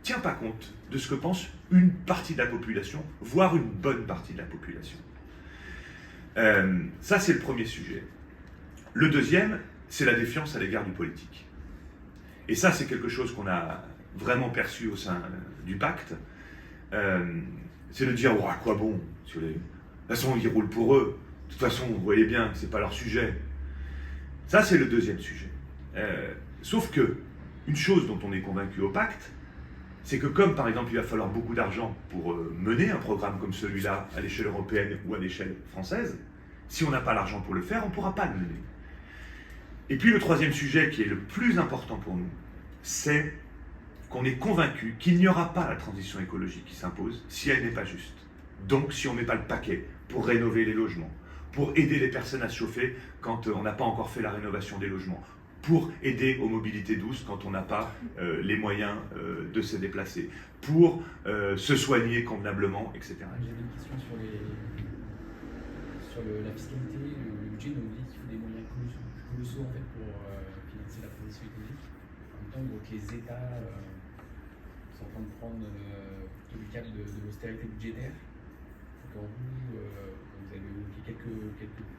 tient pas compte de ce que pense une partie de la population, voire une bonne partie de la population. Ça, c'est le premier sujet. Le deuxième, c'est la défiance à l'égard du politique. Et ça, c'est quelque chose qu'on a vraiment perçu au sein du pacte. C'est de dire, oh, à quoi bon? De toute façon, ils roulent pour eux. De toute façon, vous voyez bien que ce n'est pas leur sujet. Ça, c'est le deuxième sujet. Sauf que, une chose dont on est convaincu au pacte, c'est que comme, par exemple, il va falloir beaucoup d'argent pour mener un programme comme celui-là à l'échelle européenne ou à l'échelle française, si on n'a pas l'argent pour le faire, on ne pourra pas le mener. Et puis le troisième sujet qui est le plus important pour nous, c'est qu'on est convaincu qu'il n'y aura pas la transition écologique qui s'impose si elle n'est pas juste. Donc si on ne met pas le paquet pour rénover les logements, pour aider les personnes à se chauffer quand on n'a pas encore fait la rénovation des logements, pour aider aux mobilités douces quand on n'a pas les moyens de se déplacer, pour se soigner convenablement, etc. J'avais une question sur la fiscalité, le budget, donc vous dites qu'il faut des moyens colossaux en fait, pour financer la transition écologique. En même temps, donc, les États sont en train de prendre le cadre de l'austérité budgétaire. Donc, vous avez évoqué quelques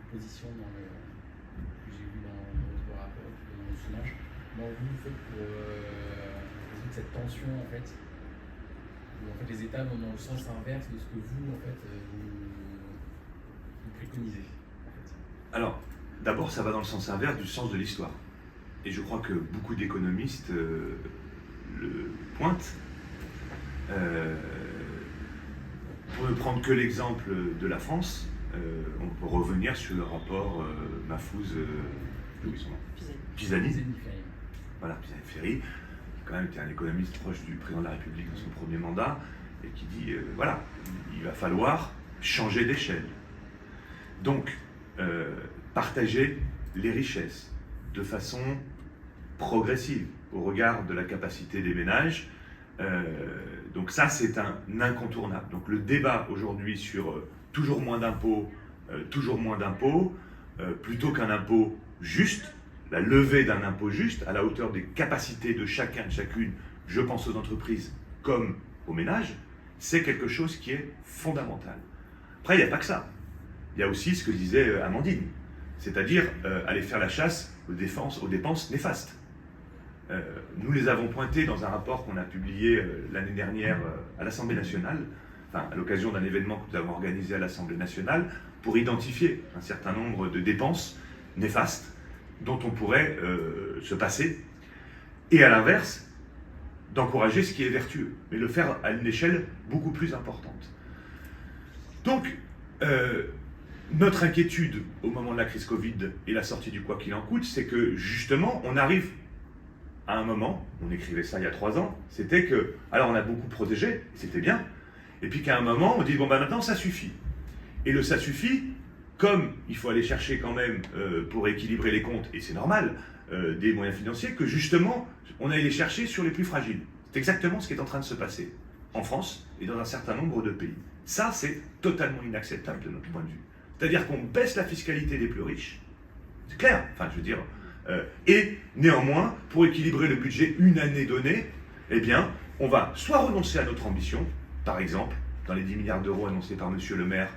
propositions que j'ai vues dans votre rapport, dans le sondage. Comment vous faites pour résoudre cette tension en fait, où en fait, les États vont dans le sens inverse de ce que vous en fait vous préconisez en fait. Alors, d'abord, ça va dans le sens inverse du sens de l'histoire. Et je crois que beaucoup d'économistes le pointent. Pour ne prendre que l'exemple de la France, on peut revenir sur le rapport Pisani. Voilà, Pisani-Ferry, qui quand même était un économiste proche du président de la République dans son premier mandat, et qui dit, voilà, il va falloir changer d'échelle. Donc, partager les richesses de façon progressive, au regard de la capacité des ménages. Donc ça, c'est un incontournable. Donc le débat aujourd'hui sur toujours moins d'impôts, plutôt qu'un impôt juste, la levée d'un impôt juste à la hauteur des capacités de chacun, de chacune, je pense aux entreprises comme aux ménages, c'est quelque chose qui est fondamental. Après, il n'y a pas que ça. Il y a aussi ce que disait Amandine, c'est-à-dire aller faire la chasse aux dépenses néfastes. Nous les avons pointés dans un rapport qu'on a publié l'année dernière à l'Assemblée nationale, enfin à l'occasion d'un événement que nous avons organisé à l'Assemblée nationale, pour identifier un certain nombre de dépenses néfastes dont on pourrait se passer, et à l'inverse, d'encourager ce qui est vertueux, mais le faire à une échelle beaucoup plus importante. Donc, notre inquiétude au moment de la crise Covid et la sortie du quoi qu'il en coûte, c'est que justement, on arrive à un moment, on écrivait ça il y a 3 ans, c'était que, alors on a beaucoup protégé, c'était bien, et puis qu'à un moment, on dit, bon ben maintenant ça suffit. Et le ça suffit, comme il faut aller chercher quand même, pour équilibrer les comptes, et c'est normal, des moyens financiers, que justement, on aille les chercher sur les plus fragiles. C'est exactement ce qui est en train de se passer en France et dans un certain nombre de pays. Ça, c'est totalement inacceptable de notre point de vue. C'est-à-dire qu'on baisse la fiscalité des plus riches, c'est clair, enfin je veux dire, et néanmoins, pour équilibrer le budget une année donnée, eh bien, on va soit renoncer à notre ambition, par exemple, dans les 10 milliards d'euros annoncés par Monsieur le maire,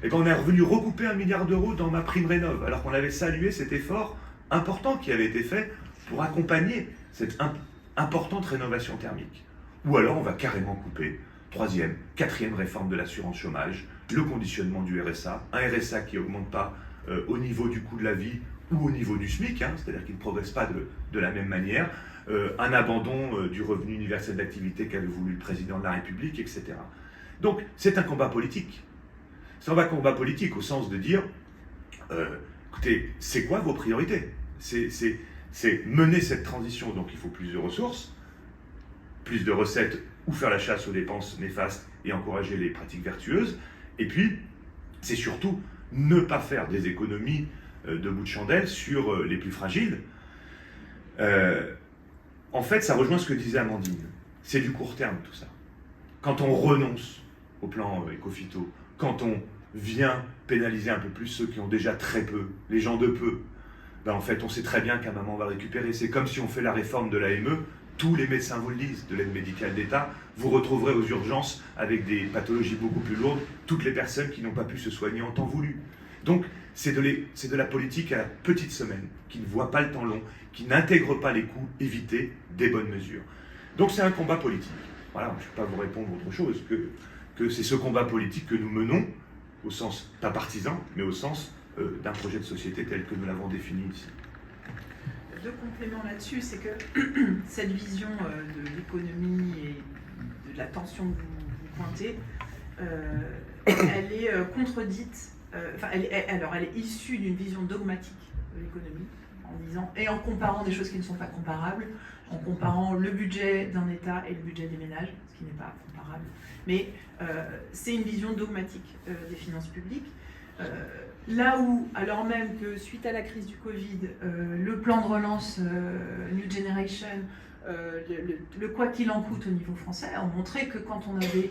et ben on est revenu recouper 1 milliard d'euros dans ma prime rénov, alors qu'on avait salué cet effort important qui avait été fait pour accompagner cette importante rénovation thermique. Ou alors on va carrément couper 3e, 4e réforme de l'assurance chômage, le conditionnement du RSA, un RSA qui n'augmente pas au niveau du coût de la vie ou au niveau du SMIC, hein, c'est-à-dire qu'il ne progresse pas de la même manière, un abandon du revenu universel d'activité qu'avait voulu le président de la République, etc. Donc c'est un combat politique. C'est un combat politique au sens de dire, écoutez, c'est quoi vos priorités? C'est mener cette transition, donc il faut plus de ressources, plus de recettes, ou faire la chasse aux dépenses néfastes et encourager les pratiques vertueuses, et puis c'est surtout ne pas faire des économies de bout de chandelle sur les plus fragiles. En fait, ça rejoint ce que disait Amandine. C'est du court terme, tout ça. Quand on renonce au plan éco-phyto, quand on vient pénaliser un peu plus ceux qui ont déjà très peu, les gens de peu, ben en fait, on sait très bien qu'à un moment, on va récupérer. C'est comme si on fait la réforme de l'AME, tous les médecins vous le disent, de l'aide médicale d'État, vous retrouverez aux urgences avec des pathologies beaucoup plus lourdes, toutes les personnes qui n'ont pas pu se soigner en temps voulu. Donc, c'est de la politique à la petite semaine, qui ne voit pas le temps long, qui n'intègre pas les coûts évités des bonnes mesures. Donc, c'est un combat politique. Voilà, je ne peux pas vous répondre autre chose que c'est ce combat politique que nous menons, au sens, pas partisan, mais au sens d'un projet de société tel que nous l'avons défini ici. Deux compléments là-dessus, c'est que cette vision de l'économie et de la tension que vous pointez, elle est contredite, elle est issue d'une vision dogmatique de l'économie, en disant, et en comparant des choses qui ne sont pas comparables, en comparant le budget d'un État et le budget des ménages, ce qui n'est pas comparable. Mais c'est une vision dogmatique des finances publiques. Là où, alors même que suite à la crise du Covid, le plan de relance New Generation, le quoi qu'il en coûte au niveau français, ont montré que quand on avait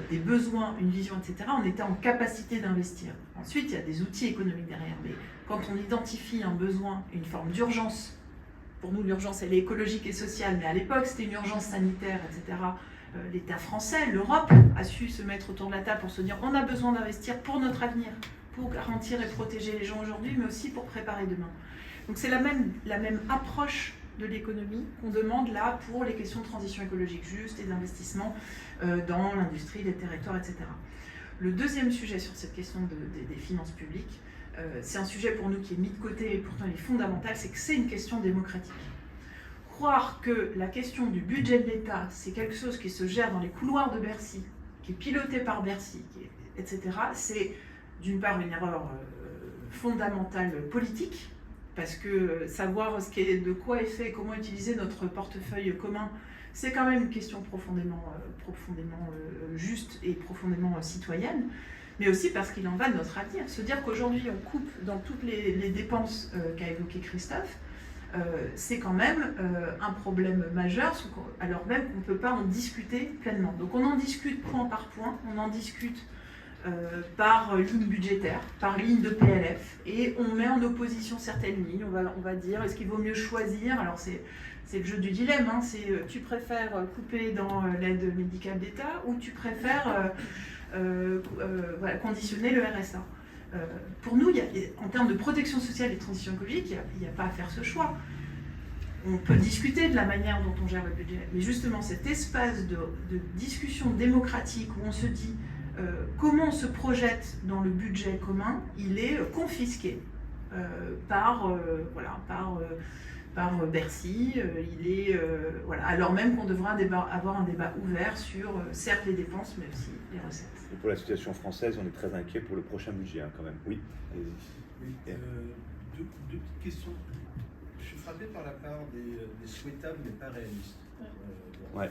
des besoins, une vision, etc., on était en capacité d'investir. Ensuite, il y a des outils économiques derrière, mais quand on identifie un besoin, une forme d'urgence, pour nous l'urgence elle est écologique et sociale, mais à l'époque c'était une urgence sanitaire, etc., l'État français, l'Europe a su se mettre autour de la table pour se dire on a besoin d'investir pour notre avenir, pour garantir et protéger les gens aujourd'hui, mais aussi pour préparer demain. Donc c'est la même approche de l'économie qu'on demande là pour les questions de transition écologique juste et d'investissement dans l'industrie, les territoires, etc. Le deuxième sujet sur cette question des finances publiques, c'est un sujet pour nous qui est mis de côté et pourtant il est fondamental, c'est que c'est une question démocratique. Croire que la question du budget de l'État, c'est quelque chose qui se gère dans les couloirs de Bercy, qui est piloté par Bercy, etc., c'est d'une part une erreur fondamentale politique, parce que savoir de quoi est fait, comment utiliser notre portefeuille commun, c'est quand même une question profondément juste et profondément citoyenne, mais aussi parce qu'il en va de notre avenir. Se dire qu'aujourd'hui on coupe dans toutes les dépenses qu'a évoqué Christophe, c'est quand même un problème majeur, alors même qu'on ne peut pas en discuter pleinement. Donc on en discute point par point, on en discute par ligne budgétaire, par ligne de PLF, et on met en opposition certaines lignes. On va dire, est-ce qu'il vaut mieux choisir? Alors c'est le jeu du dilemme, hein, c'est tu préfères couper dans l'aide médicale d'État ou tu préfères conditionner le RSA. Pour nous, en termes de protection sociale et de transition écologique, il n'y a pas à faire ce choix. On peut discuter de la manière dont on gère le budget, mais justement cet espace de discussion démocratique où on se dit comment on se projette dans le budget commun, il est confisqué par Bercy, alors même qu'on devrait avoir un débat ouvert sur certes les dépenses, mais aussi les recettes. Et pour la situation française, on est très inquiet pour le prochain budget, hein, quand même. Oui, allez-y. Oui, deux petites questions. Je suis frappé par la part des souhaitables mais pas réalistes. Ouais.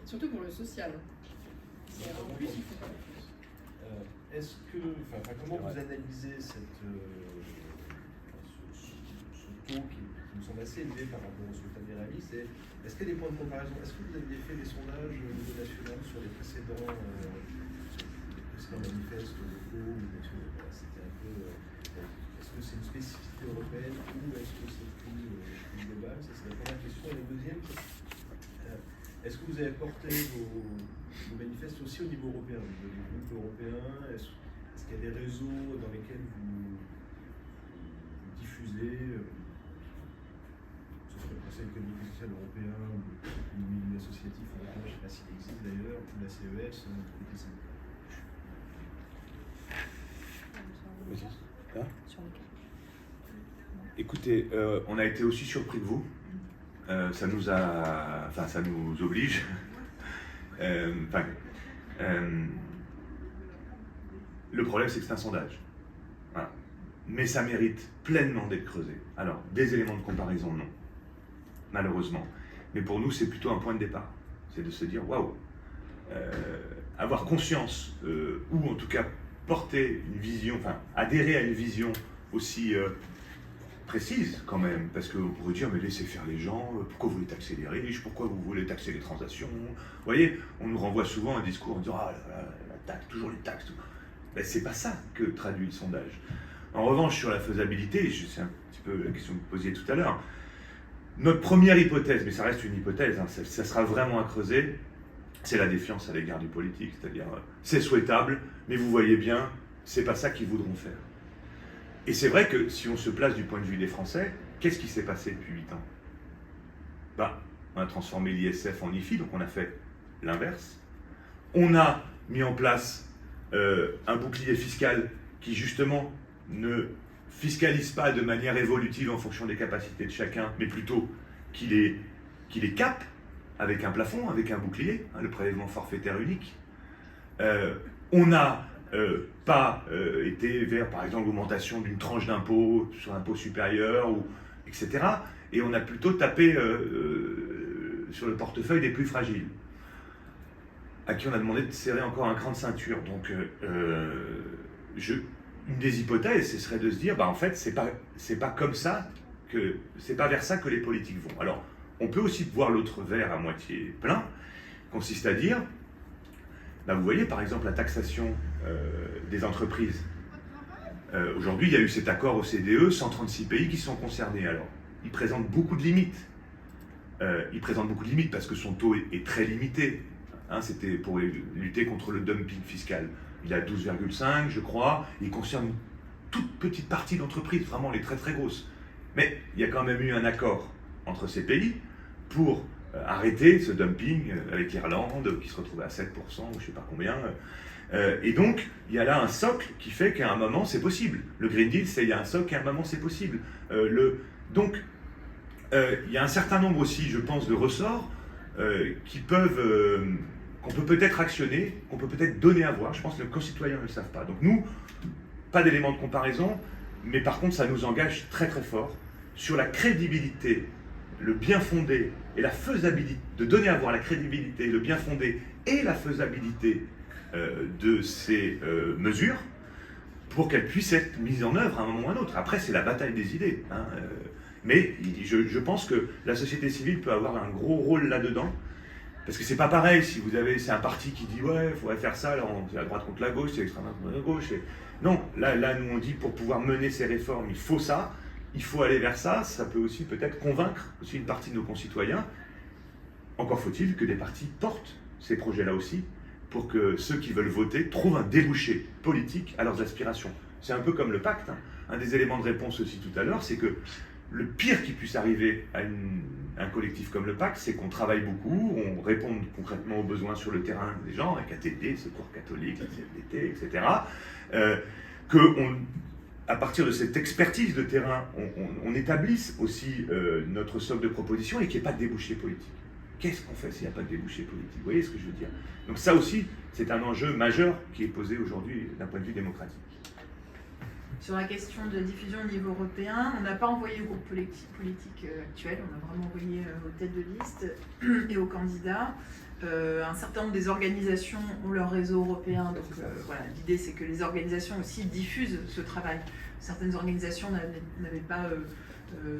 Surtout pour le social. En plus, il faut pas est-ce que, comment vous analysez ce taux qui me semble assez élevé par rapport aux souhaitables et réalistes? Est-ce qu'il y a des points de comparaison? Est-ce que vous avez fait des sondages au niveau national sur les précédents manifestes locaux? C'était un peu. Est-ce que c'est une spécificité européenne ou est-ce que c'est plus global? Ça, c'est la première question. Et la deuxième, est-ce que vous avez porté vos manifestes aussi au niveau européen, au niveau des groupes européens? Est-ce qu'il y a des réseaux dans lesquels vous diffusez, que ce soit le Conseil économique et social européen ou le milieu associatif européen, je ne sais pas s'il existe d'ailleurs, ou la CES, Écoutez, on a été aussi surpris que vous. Ça nous oblige. Le problème, c'est que c'est un sondage. Voilà. Mais ça mérite pleinement d'être creusé. Alors, des éléments de comparaison, non. Malheureusement. Mais pour nous, c'est plutôt un point de départ. C'est de se dire, waouh, avoir conscience, ou en tout cas porter une vision, adhérer à une vision aussi précise quand même, parce qu'on pourrait dire, mais laissez faire les gens, pourquoi vous voulez taxer les riches, pourquoi vous voulez taxer les transactions? Vous voyez, on nous renvoie souvent un discours en disant, ah, la taxe, toujours les taxes. Ben, c'est pas ça que traduit le sondage. En revanche, sur la faisabilité, c'est un petit peu la question que vous posiez tout à l'heure, notre première hypothèse, mais ça reste une hypothèse, hein, ça sera vraiment à creuser, c'est la défiance à l'égard du politique, c'est-à-dire c'est souhaitable, mais vous voyez bien, c'est pas ça qu'ils voudront faire. Et c'est vrai que si on se place du point de vue des Français, qu'est-ce qui s'est passé depuis 8 ans? On a transformé l'ISF en IFI, donc on a fait l'inverse. On a mis en place un bouclier fiscal qui justement ne fiscalise pas de manière évolutive en fonction des capacités de chacun, mais plutôt qu'il les cape avec un plafond, avec un bouclier, hein, le prélèvement forfaitaire unique. On n'a pas été vers, par exemple, l'augmentation d'une tranche d'impôt sur l'impôt supérieur, etc. Et on a plutôt tapé sur le portefeuille des plus fragiles, à qui on a demandé de serrer encore un cran de ceinture. Donc, une des hypothèses, ce serait de se dire, en fait, c'est pas comme ça c'est pas vers ça que les politiques vont. Alors, on peut aussi voir l'autre verre à moitié plein, consiste à dire, vous voyez, par exemple, la taxation des entreprises. Aujourd'hui, il y a eu cet accord OCDE, 136 pays qui sont concernés. Alors, il présente beaucoup de limites. Parce que son taux est très limité. Hein, c'était pour lutter contre le dumping fiscal. Il a 12,5, je crois. Il concerne une toute petite partie d'entreprises, vraiment les très très grosses. Mais il y a quand même eu un accord entre ces pays pour arrêter ce dumping avec l'Irlande, qui se retrouvait à 7%, ou je ne sais pas combien. Et donc, il y a là un socle qui fait qu'à un moment, c'est possible. Le Green Deal, il y a un socle et à un moment, c'est possible. Donc, il y a un certain nombre aussi, je pense, de ressorts qu'on peut peut-être actionner, qu'on peut peut-être donner à voir. Je pense que nos concitoyens ne le savent pas. Donc nous, pas d'éléments de comparaison, mais par contre, ça nous engage très très fort sur la crédibilité, le bien fondé et la faisabilité, de donner à voir la crédibilité, le bien fondé et la faisabilité de ces mesures pour qu'elles puissent être mises en œuvre à un moment ou à un autre. Après, c'est la bataille des idées. Hein, mais je pense que la société civile peut avoir un gros rôle là-dedans, parce que c'est pas pareil si c'est un parti qui dit ouais, il faudrait faire ça, là c'est la droite contre la gauche, c'est l'extrême droite contre la gauche. Non, là nous on dit pour pouvoir mener ces réformes, il faut ça, il faut aller vers ça, ça peut aussi peut-être convaincre aussi une partie de nos concitoyens. Encore faut-il que des partis portent ces projets-là aussi, pour que ceux qui veulent voter trouvent un débouché politique à leurs aspirations. C'est un peu comme le pacte, hein. Un des éléments de réponse aussi tout à l'heure, c'est que le pire qui puisse arriver à un collectif comme le pacte, c'est qu'on travaille beaucoup, on répond concrètement aux besoins sur le terrain des gens, avec ATD, Secours catholique, la CFDT, etc. À partir de cette expertise de terrain, on établisse aussi notre socle de propositions et qu'il n'y ait pas de débouché politique. Qu'est-ce qu'on fait s'il n'y a pas de débouché politique? Vous voyez ce que je veux dire? Donc ça aussi, c'est un enjeu majeur qui est posé aujourd'hui d'un point de vue démocratique. Sur la question de diffusion au niveau européen, on n'a pas envoyé au groupe politique actuel, on a vraiment envoyé aux têtes de liste et aux candidats. Un certain nombre des organisations ont leur réseau européen, donc voilà, l'idée c'est que les organisations aussi diffusent ce travail. Certaines organisations n'avaient pas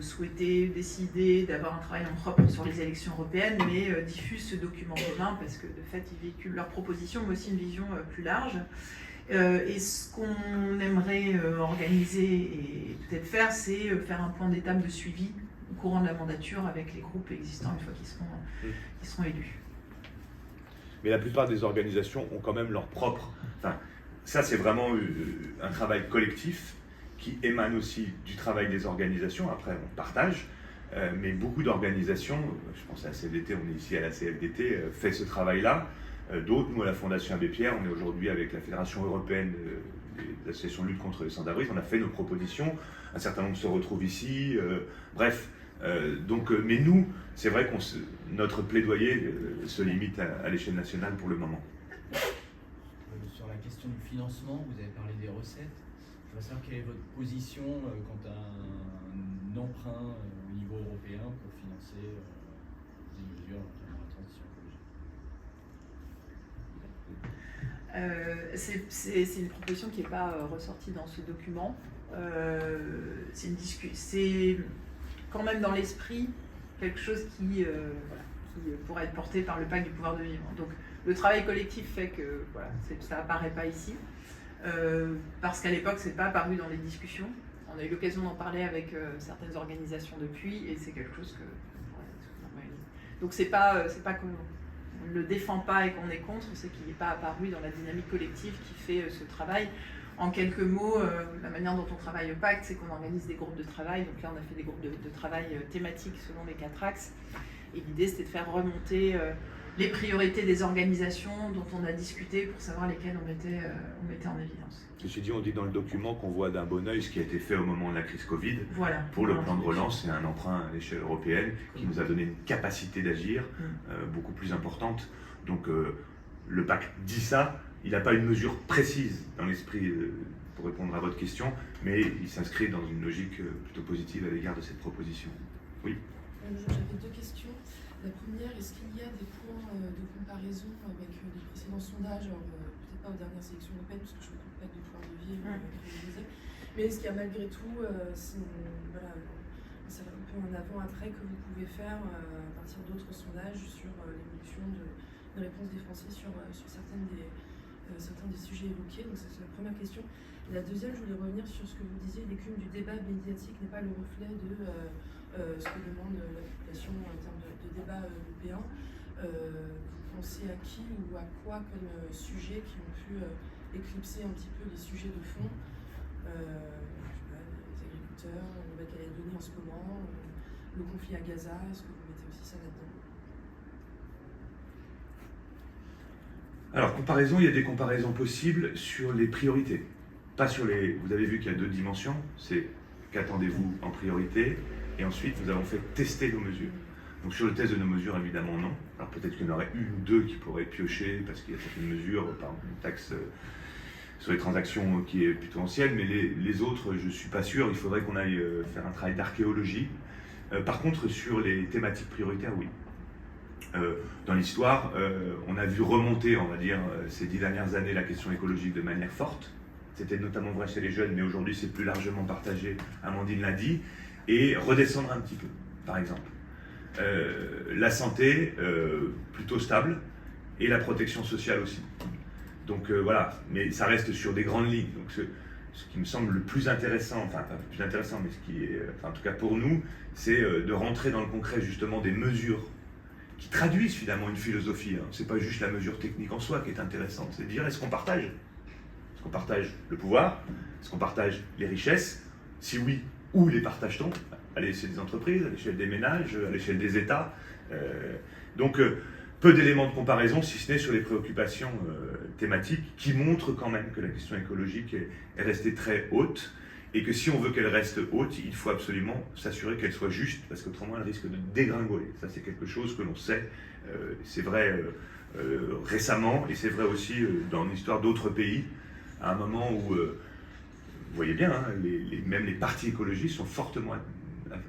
souhaité, décidé d'avoir un travail en propre sur les élections européennes, mais diffusent ce document commun parce que de fait ils véhiculent leurs propositions, mais aussi une vision plus large. Et ce qu'on aimerait organiser et peut-être faire, c'est faire un point d'étape de suivi au courant de la mandature avec les groupes existants une fois qu'ils seront élus. Mais la plupart des organisations ont quand même leur propre... Enfin, ça, c'est vraiment un travail collectif qui émane aussi du travail des organisations. Après, on partage, mais beaucoup d'organisations, je pense à la CFDT, on est ici à la CFDT, fait ce travail-là. D'autres, nous à la Fondation Abbé Pierre, on est aujourd'hui avec la Fédération européenne des associations de lutte contre les sans-abrisme, on a fait nos propositions, un certain nombre se retrouvent ici, bref. Mais nous, c'est vrai que notre plaidoyer se limite à l'échelle nationale pour le moment. Sur la question du financement, vous avez parlé des recettes. Je voudrais savoir quelle est votre position quant à un emprunt au niveau européen pour financer des mesures dans la transition écologique. C'est une proposition qui n'est pas ressortie dans ce document. C'est quand même dans l'esprit quelque chose qui pourrait être porté par le pacte du pouvoir de vivre. Donc le travail collectif fait que ça n'apparaît pas ici, parce qu'à l'époque c'est pas apparu dans les discussions. On a eu l'occasion d'en parler avec certaines organisations depuis, et c'est quelque chose que... Donc c'est pas qu'on ne le défend pas et qu'on est contre, c'est qu'il n'est pas apparu dans la dynamique collective qui fait ce travail. En quelques mots, la manière dont on travaille au pacte, c'est qu'on organise des groupes de travail. Donc là, on a fait des groupes de travail thématiques selon les 4 axes. Et l'idée, c'était de faire remonter les priorités des organisations dont on a discuté pour savoir lesquelles on mettait en évidence. Ceci dit, on dit dans le document qu'on voit d'un bon œil ce qui a été fait au moment de la crise Covid. Voilà. Pour le plan de relance, c'est un emprunt à l'échelle européenne qui nous a donné une capacité d'agir beaucoup plus importante. Donc le pacte dit ça, il n'a pas une mesure précise dans l'esprit pour répondre à votre question, mais il s'inscrit dans une logique plutôt positive à l'égard de cette proposition. Oui. J'avais 2 questions. La première, est-ce qu'il y a des points de comparaison avec les précédents sondages, alors peut-être pas aux dernières sélections européennes, parce que je ne me pas du point de vue mais est-ce qu'il y a malgré tout voilà, un peu un avant-après que vous pouvez faire à partir d'autres sondages sur l'évolution de réponse des Français sur certains des sujets évoqués? Donc c'est la première question. Et la deuxième, je voulais revenir sur ce que vous disiez, l'écume du débat médiatique n'est pas le reflet de ce que demande la population en termes de débat européen. Vous pensez à qui ou à quoi comme sujets qui ont pu éclipser un petit peu les sujets de fond, je sais pas, les agriculteurs, la Nouvelle-Calédonie en ce moment, le conflit à Gaza, est-ce que vous mettez aussi ça là-dedans? Alors, comparaison, il y a des comparaisons possibles sur les priorités. Pas sur les... Vous avez vu qu'il y a 2 dimensions, c'est qu'attendez-vous en priorité, et ensuite nous avons fait tester nos mesures. Donc sur le test de nos mesures, évidemment non. Alors peut-être qu'il y en aurait 1 ou 2 qui pourraient piocher, parce qu'il y a certaines mesures, par exemple une taxe sur les transactions qui est plutôt ancienne, mais les autres, je ne suis pas sûr, il faudrait qu'on aille faire un travail d'archéologie. Par contre, sur les thématiques prioritaires, oui. Dans l'histoire, on a vu remonter, on va dire, ces 10 dernières années, la question écologique de manière forte. C'était notamment vrai chez les jeunes, mais aujourd'hui c'est plus largement partagé, Amandine l'a dit, et redescendre un petit peu, par exemple. La santé, plutôt stable, et la protection sociale aussi. Donc voilà, mais ça reste sur des grandes lignes. Donc ce qui me semble le plus intéressant, enfin pas le plus intéressant, mais ce qui est, enfin, en tout cas pour nous, c'est de rentrer dans le concret justement des mesures qui traduisent finalement une philosophie. Hein. C'est pas juste la mesure technique en soi qui est intéressante, c'est de dire est-ce qu'on partage? Est-ce qu'on partage le pouvoir? Est-ce qu'on partage les richesses? Si oui, où les partage-t-on? À l'échelle des entreprises, à l'échelle des ménages, à l'échelle des États. Donc peu d'éléments de comparaison, si ce n'est sur les préoccupations thématiques, qui montrent quand même que la question écologique est restée très haute, et que si on veut qu'elle reste haute, il faut absolument s'assurer qu'elle soit juste, parce qu'autrement elle risque de dégringoler. Ça c'est quelque chose que l'on sait, c'est vrai récemment, et c'est vrai aussi dans l'histoire d'autres pays, à un moment où, vous voyez bien, hein, même les partis écologistes sont fortement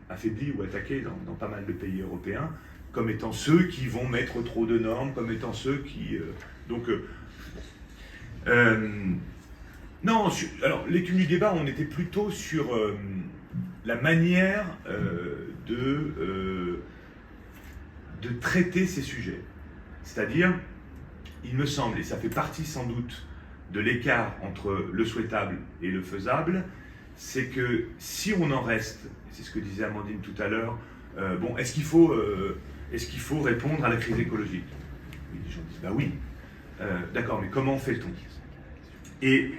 affaiblis ou attaqués dans pas mal de pays européens, comme étant ceux qui vont mettre trop de normes, comme étant ceux qui... non, alors l'écume du débat, on était plutôt sur la manière de traiter ces sujets. C'est-à-dire, il me semble, et ça fait partie sans doute de l'écart entre le souhaitable et le faisable, c'est que si on en reste, c'est ce que disait Amandine tout à l'heure, bon, est-ce qu'il faut répondre à la crise écologique? Oui, les gens disent, bah oui, d'accord, mais comment fait-on? Et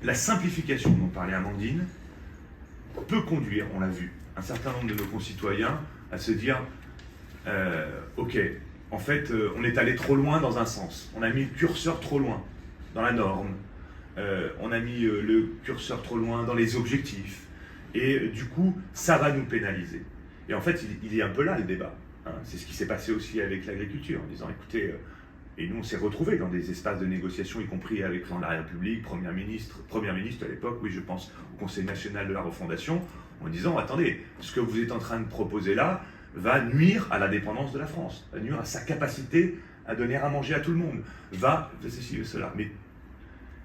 la simplification dont parlait Amandine peut conduire, on l'a vu, un certain nombre de nos concitoyens à se dire ok, en fait, on est allé trop loin dans un sens, on a mis le curseur trop loin dans la norme, on a mis le curseur trop loin dans les objectifs, et du coup, ça va nous pénaliser. Et en fait, il est un peu là le débat. Hein. C'est ce qui s'est passé aussi avec l'agriculture, en disant, écoutez, et nous on s'est retrouvés dans des espaces de négociation, y compris avec le président de la République, Premier ministre à l'époque, oui je pense, au Conseil national de la refondation, en disant, attendez, ce que vous êtes en train de proposer là va nuire à la dépendance de la France, va nuire à sa capacité à donner à manger à tout le monde, va ceci, cela. Mais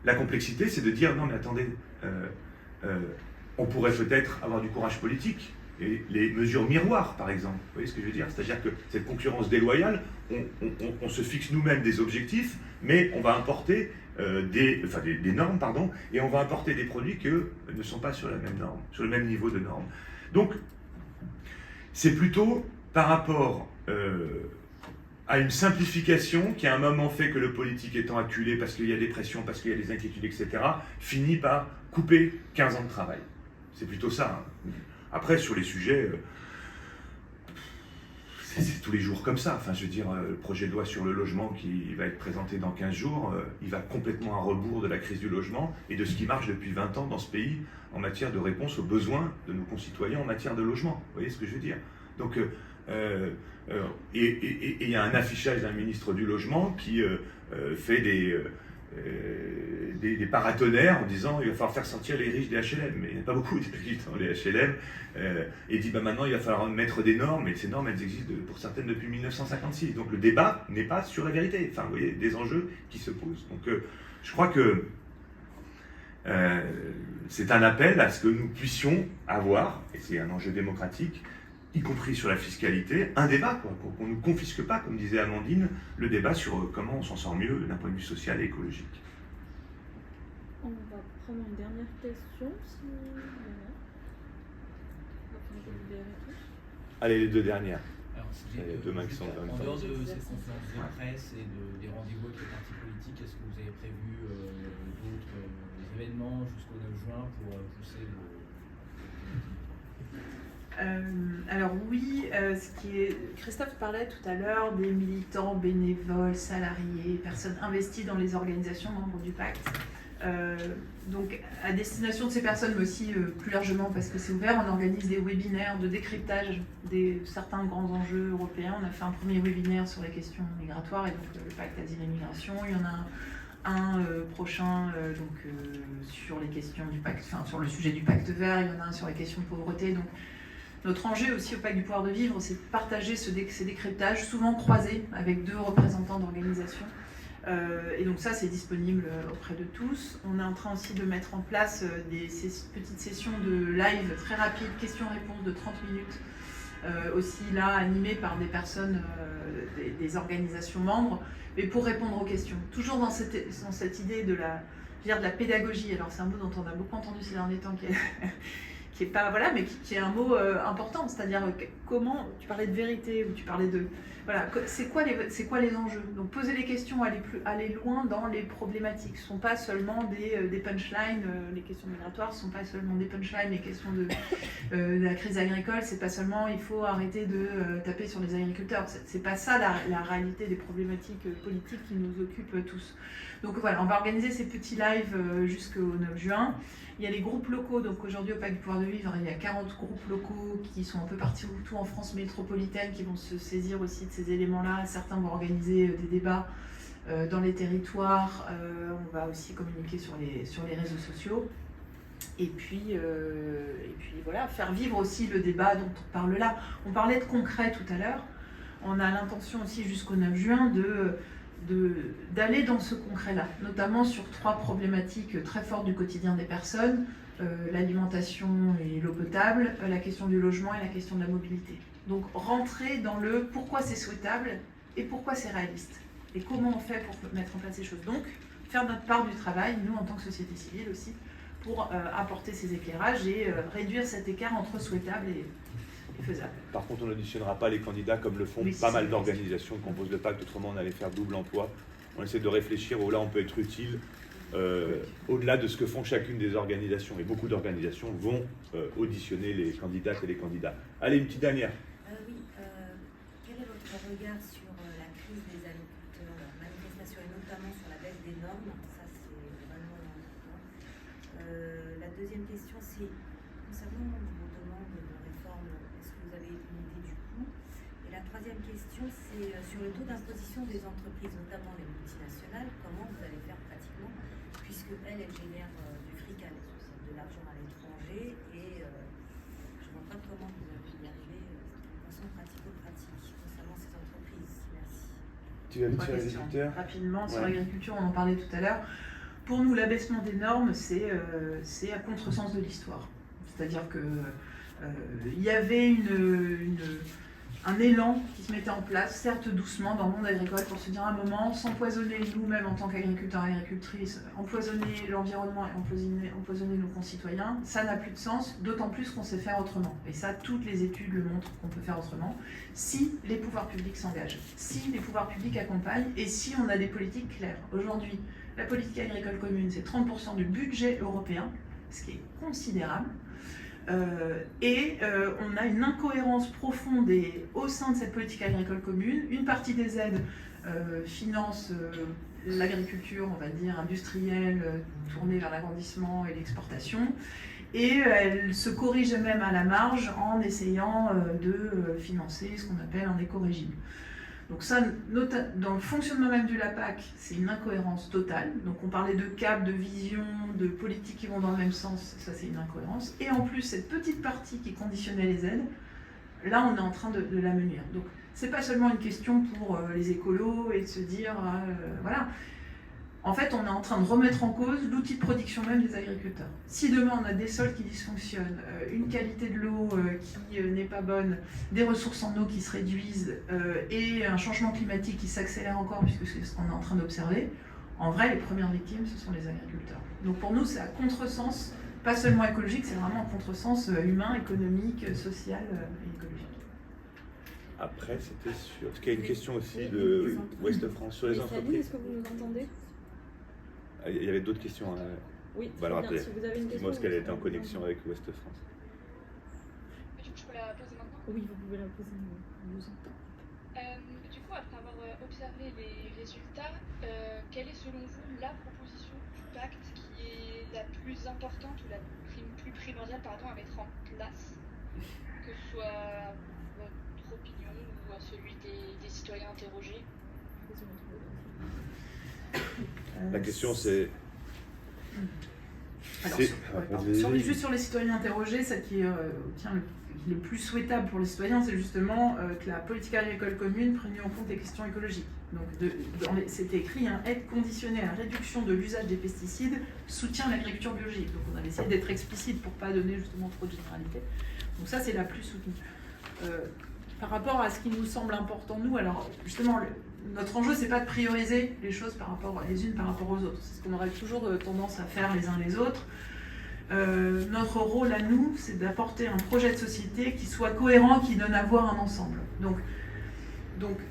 la complexité, c'est de dire, non mais attendez, on pourrait peut-être avoir du courage politique, et les mesures miroirs, par exemple. Vous voyez ce que je veux dire? C'est-à-dire que cette concurrence déloyale, on se fixe nous-mêmes des objectifs, mais on va importer des normes, pardon, et on va importer des produits qui, eux, ne sont pas sur la même norme, sur le même niveau de normes. Donc, c'est plutôt par rapport à une simplification qui à un moment fait que le politique étant acculé parce qu'il y a des pressions, parce qu'il y a des inquiétudes, etc., finit par couper 15 ans de travail. C'est plutôt ça. Hein. Après, sur les sujets, c'est tous les jours comme ça. Enfin, je veux dire, le projet de loi sur le logement qui va être présenté dans 15 jours, il va complètement à rebours de la crise du logement et de ce qui marche depuis 20 ans dans ce pays en matière de réponse aux besoins de nos concitoyens en matière de logement. Vous voyez ce que je veux dire? Donc, et il y a un affichage d'un ministre du Logement qui fait des paratonnerres en disant il va falloir faire sortir les riches des HLM, mais il n'y a pas beaucoup de riches dans les HLM, et dit maintenant il va falloir mettre des normes, et ces normes elles existent pour certaines depuis 1956. Donc le débat n'est pas sur la vérité, enfin vous voyez, des enjeux qui se posent. Donc je crois que c'est un appel à ce que nous puissions avoir, et c'est un enjeu démocratique, y compris sur la fiscalité, un débat, quoi, qu'on ne nous confisque pas, comme disait Amandine, le débat sur comment on s'en sort mieux d'un point de vue social et écologique. On va prendre une dernière question, si il y en a. Allez, les deux dernières. Alors, Il y a deux mains qui sont en dehors de cette conférence de presse et des rendez-vous avec les partis politiques, est-ce que vous avez prévu d'autres événements jusqu'au 9 juin pour pousser le... Alors oui, Christophe parlait tout à l'heure des militants, bénévoles, salariés, personnes investies dans les organisations membres du pacte. Donc à destination de ces personnes, mais aussi plus largement parce que c'est ouvert, on organise des webinaires de décryptage de certains grands enjeux européens. On a fait un premier webinaire sur les questions migratoires et donc le pacte asile et migration. Il y en a un prochain sur les questions du pacte, enfin sur le sujet du pacte vert. Il y en a un sur les questions de pauvreté. Donc notre enjeu aussi au Pacte du pouvoir de vivre, c'est de partager ces décryptages, souvent croisés avec 2 représentants d'organisations. Et donc ça, c'est disponible auprès de tous. On est en train aussi de mettre en place des petites sessions de live très rapides, questions-réponses de 30 minutes, aussi là animées par des personnes, des organisations membres, mais pour répondre aux questions. Toujours dans cette idée de la pédagogie. Alors c'est un mot dont on a beaucoup entendu ces derniers temps, qui est pas voilà, mais qui est un mot important, c'est-à-dire comment tu parlais de vérité ou tu parlais de voilà, c'est quoi les enjeux. Donc poser les questions, aller loin dans les problématiques. Ce sont pas seulement des punchlines, les questions migratoires, ce sont pas seulement des punchlines, les questions de la crise agricole, c'est pas seulement il faut arrêter de taper sur les agriculteurs. C'est pas ça la réalité des problématiques politiques qui nous occupent tous. Donc voilà, on va organiser ces petits lives jusqu'au 9 juin. Il y a les groupes locaux, donc aujourd'hui au Pacte du pouvoir de vivre, il y a 40 groupes locaux qui sont un peu partout en France métropolitaine, qui vont se saisir aussi de ces éléments-là. Certains vont organiser des débats dans les territoires, on va aussi communiquer sur les réseaux sociaux. Et puis voilà, faire vivre aussi le débat dont on parle là. On parlait de concret tout à l'heure, on a l'intention aussi jusqu'au 9 juin d'aller dans ce concret-là, notamment sur 3 problématiques très fortes du quotidien des personnes, l'alimentation et l'eau potable, la question du logement et la question de la mobilité. Donc rentrer dans le pourquoi c'est souhaitable et pourquoi c'est réaliste, et comment on fait pour mettre en place ces choses. Donc faire notre part du travail, nous en tant que société civile aussi, pour apporter ces éclairages et réduire cet écart entre souhaitable et faisable. Par contre, on n'auditionnera pas les candidats comme le font pas mal d'organisations qui composent le pacte, autrement on allait faire double emploi. On essaie de réfléchir où là on peut être utile au-delà de ce que font chacune des organisations. Et beaucoup d'organisations vont auditionner les candidates et les candidats. Allez, une petite dernière. Oui, quel est votre regard sur la crise des agriculteurs, leur manifestation et notamment sur la baisse des normes? Ça, c'est vraiment important. La deuxième question, c'est concernant vos demandes de réforme, est-ce que vous avez une idée du coût? Et la troisième question, c'est sur le taux d'imposition des entreprises, notamment les multinationales, comment vous allez faire pratiquement, puisque elles génèrent du fric, de l'argent à l'étranger, et je ne vois pas comment vous avez y arriver de façon pratico-pratique concernant ces entreprises. Merci. Tu vas vite sur l'agriculteur. Rapidement, sur l'agriculture, on en parlait tout à l'heure. Pour nous, l'abaissement des normes, c'est à contresens de l'histoire. C'est-à-dire que il y avait un élan qui se mettait en place, certes doucement, dans le monde agricole, pour se dire à un moment, s'empoisonner nous-mêmes en tant qu'agriculteurs et agricultrices, empoisonner l'environnement et empoisonner nos concitoyens, ça n'a plus de sens, d'autant plus qu'on sait faire autrement. Et ça, toutes les études le montrent qu'on peut faire autrement, si les pouvoirs publics s'engagent, si les pouvoirs publics accompagnent, et si on a des politiques claires. Aujourd'hui, la politique agricole commune, c'est 30% du budget européen, ce qui est considérable. On a une incohérence profonde au sein de cette politique agricole commune. Une partie des aides finance l'agriculture, on va dire, industrielle, tournée vers l'agrandissement et l'exportation. Et elle se corrige même à la marge en essayant de financer ce qu'on appelle un éco-régime. Donc ça, dans le fonctionnement même du LAPAC, c'est une incohérence totale. Donc on parlait de cap, de vision, de politiques qui vont dans le même sens, ça c'est une incohérence. Et en plus, cette petite partie qui conditionnait les aides, là on est en train de la mener. Donc c'est pas seulement une question pour les écolos et de se dire, voilà. En fait, on est en train de remettre en cause l'outil de production même des agriculteurs. Si demain on a des sols qui dysfonctionnent, une qualité de l'eau qui n'est pas bonne, des ressources en eau qui se réduisent et un changement climatique qui s'accélère encore, puisque c'est ce qu'on est en train d'observer, en vrai, les premières victimes, ce sont les agriculteurs. Donc pour nous, c'est à contresens, pas seulement écologique, c'est vraiment un contresens humain, économique, social et écologique. Après, c'était sur... Parce qu'il y a une question aussi de Ouest France sur les entreprises. Est-ce que vous nous entendez? Il y avait d'autres questions. Oui, bah alors bien. après, Si vous avez une question, dis-moi ce qu'elle était en connexion avec Ouest France. Du coup, je peux la poser maintenant? Oui, vous pouvez la poser. On vous entend. Du coup, après avoir observé les résultats, quelle est selon vous la proposition du pacte qui est la plus importante ou la plus primordiale à mettre en place, que ce soit votre opinion ou celui des citoyens interrogés? La question c'est... Juste sur les citoyens interrogés, celle qui est le plus souhaitable pour les citoyens, c'est justement que la politique agricole commune prenne en compte les questions écologiques. Donc c'était écrit, aide conditionnée à la réduction de l'usage des pesticides, soutient l'agriculture biologique. Donc on a essayé d'être explicite pour ne pas donner justement trop de généralité. Donc ça c'est la plus soutenue. Par rapport à ce qui nous semble important, nous, alors justement, notre enjeu, c'est pas de prioriser les choses les unes par rapport aux autres. C'est ce qu'on aurait toujours tendance à faire les uns les autres. Notre rôle à nous, c'est d'apporter un projet de société qui soit cohérent, qui donne à voir un ensemble. Donc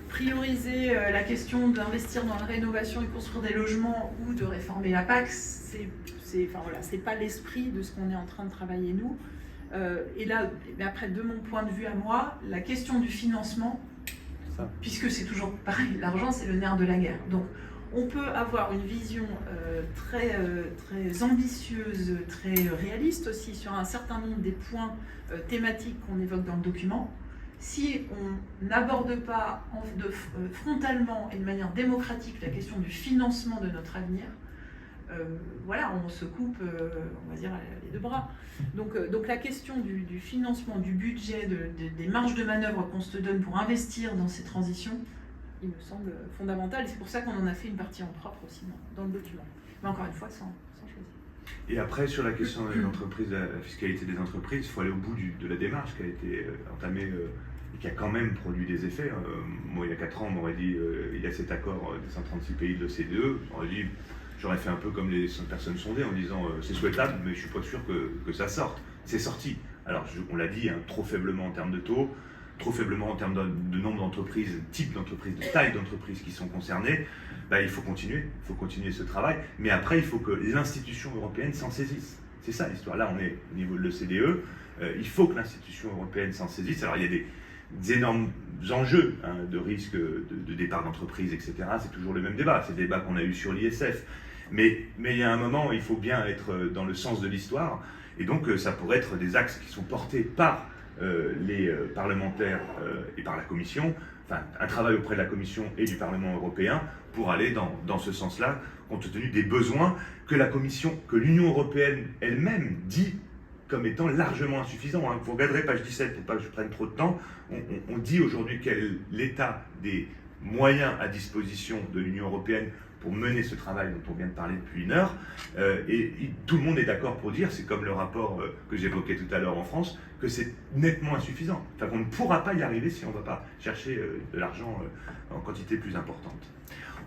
prioriser la question d'investir dans la rénovation et construire des logements ou de réformer la PAC, c'est pas l'esprit de ce qu'on est en train de travailler nous. Et là, après, de mon point de vue à moi, la question du financement, puisque c'est toujours pareil, l'argent c'est le nerf de la guerre. Donc on peut avoir une vision très ambitieuse, très réaliste aussi sur un certain nombre des points thématiques qu'on évoque dans le document. Si on n'aborde pas frontalement et de manière démocratique la question du financement de notre avenir, on se coupe, on va dire, les deux bras. Donc la question du financement, du budget, des marges de manœuvre qu'on se donne pour investir dans ces transitions, il me semble fondamental. Et c'est pour ça qu'on en a fait une partie en propre aussi dans le document. Mais encore une fois, sans choisir. Et après, sur la question des entreprises, la fiscalité des entreprises, il faut aller au bout de la démarche qui a été entamée et qui a quand même produit des effets. Moi, il y a 4 ans, on m'aurait dit il y a cet accord des 136 pays de l'OCDE. J'aurais fait un peu comme les personnes sondées en disant c'est souhaitable, mais je ne suis pas sûr que ça sorte. C'est sorti. Alors, on l'a dit, trop faiblement en termes de taux, trop faiblement en termes de nombre d'entreprises, type d'entreprises, de taille d'entreprises qui sont concernées. Il faut continuer ce travail. Mais après, il faut que l'institution européenne s'en saisisse. C'est ça l'histoire. Là, on est au niveau de l'OCDE. Il faut que l'institution européenne s'en saisisse. Alors, il y a des énormes enjeux de risque de départ d'entreprise, etc. C'est toujours le même débat. C'est le débat qu'on a eu sur l'ISF. Mais il y a un moment, il faut bien être dans le sens de l'histoire. Et donc, ça pourrait être des axes qui sont portés par les parlementaires et par la Commission, enfin, un travail auprès de la Commission et du Parlement européen pour aller dans ce sens-là, compte tenu des besoins que l'Union européenne elle-même dit comme étant largement insuffisants. Vous regarderez page 17, pour pas que je prenne trop de temps, on dit aujourd'hui quel est l'état des moyens à disposition de l'Union européenne pour mener ce travail dont on vient de parler depuis 1 heure. Tout le monde est d'accord pour dire, c'est comme le rapport que j'évoquais tout à l'heure en France, que c'est nettement insuffisant. Enfin, qu'on ne pourra pas y arriver si on ne va pas chercher de l'argent en quantité plus importante.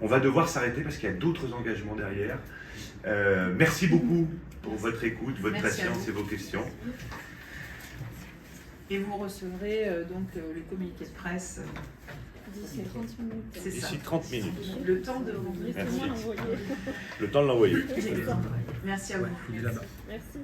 On va devoir s'arrêter parce qu'il y a d'autres engagements derrière. Merci beaucoup pour votre écoute, votre Merci patience et vos questions. Et vous recevrez donc le communiqué de presse. D'ici 30 minutes. C'est ça. D'ici 30 minutes. Le temps de Laissez-moi l'envoyer. Le temps de l'envoyer. Merci à vous. Il est là-bas. Merci.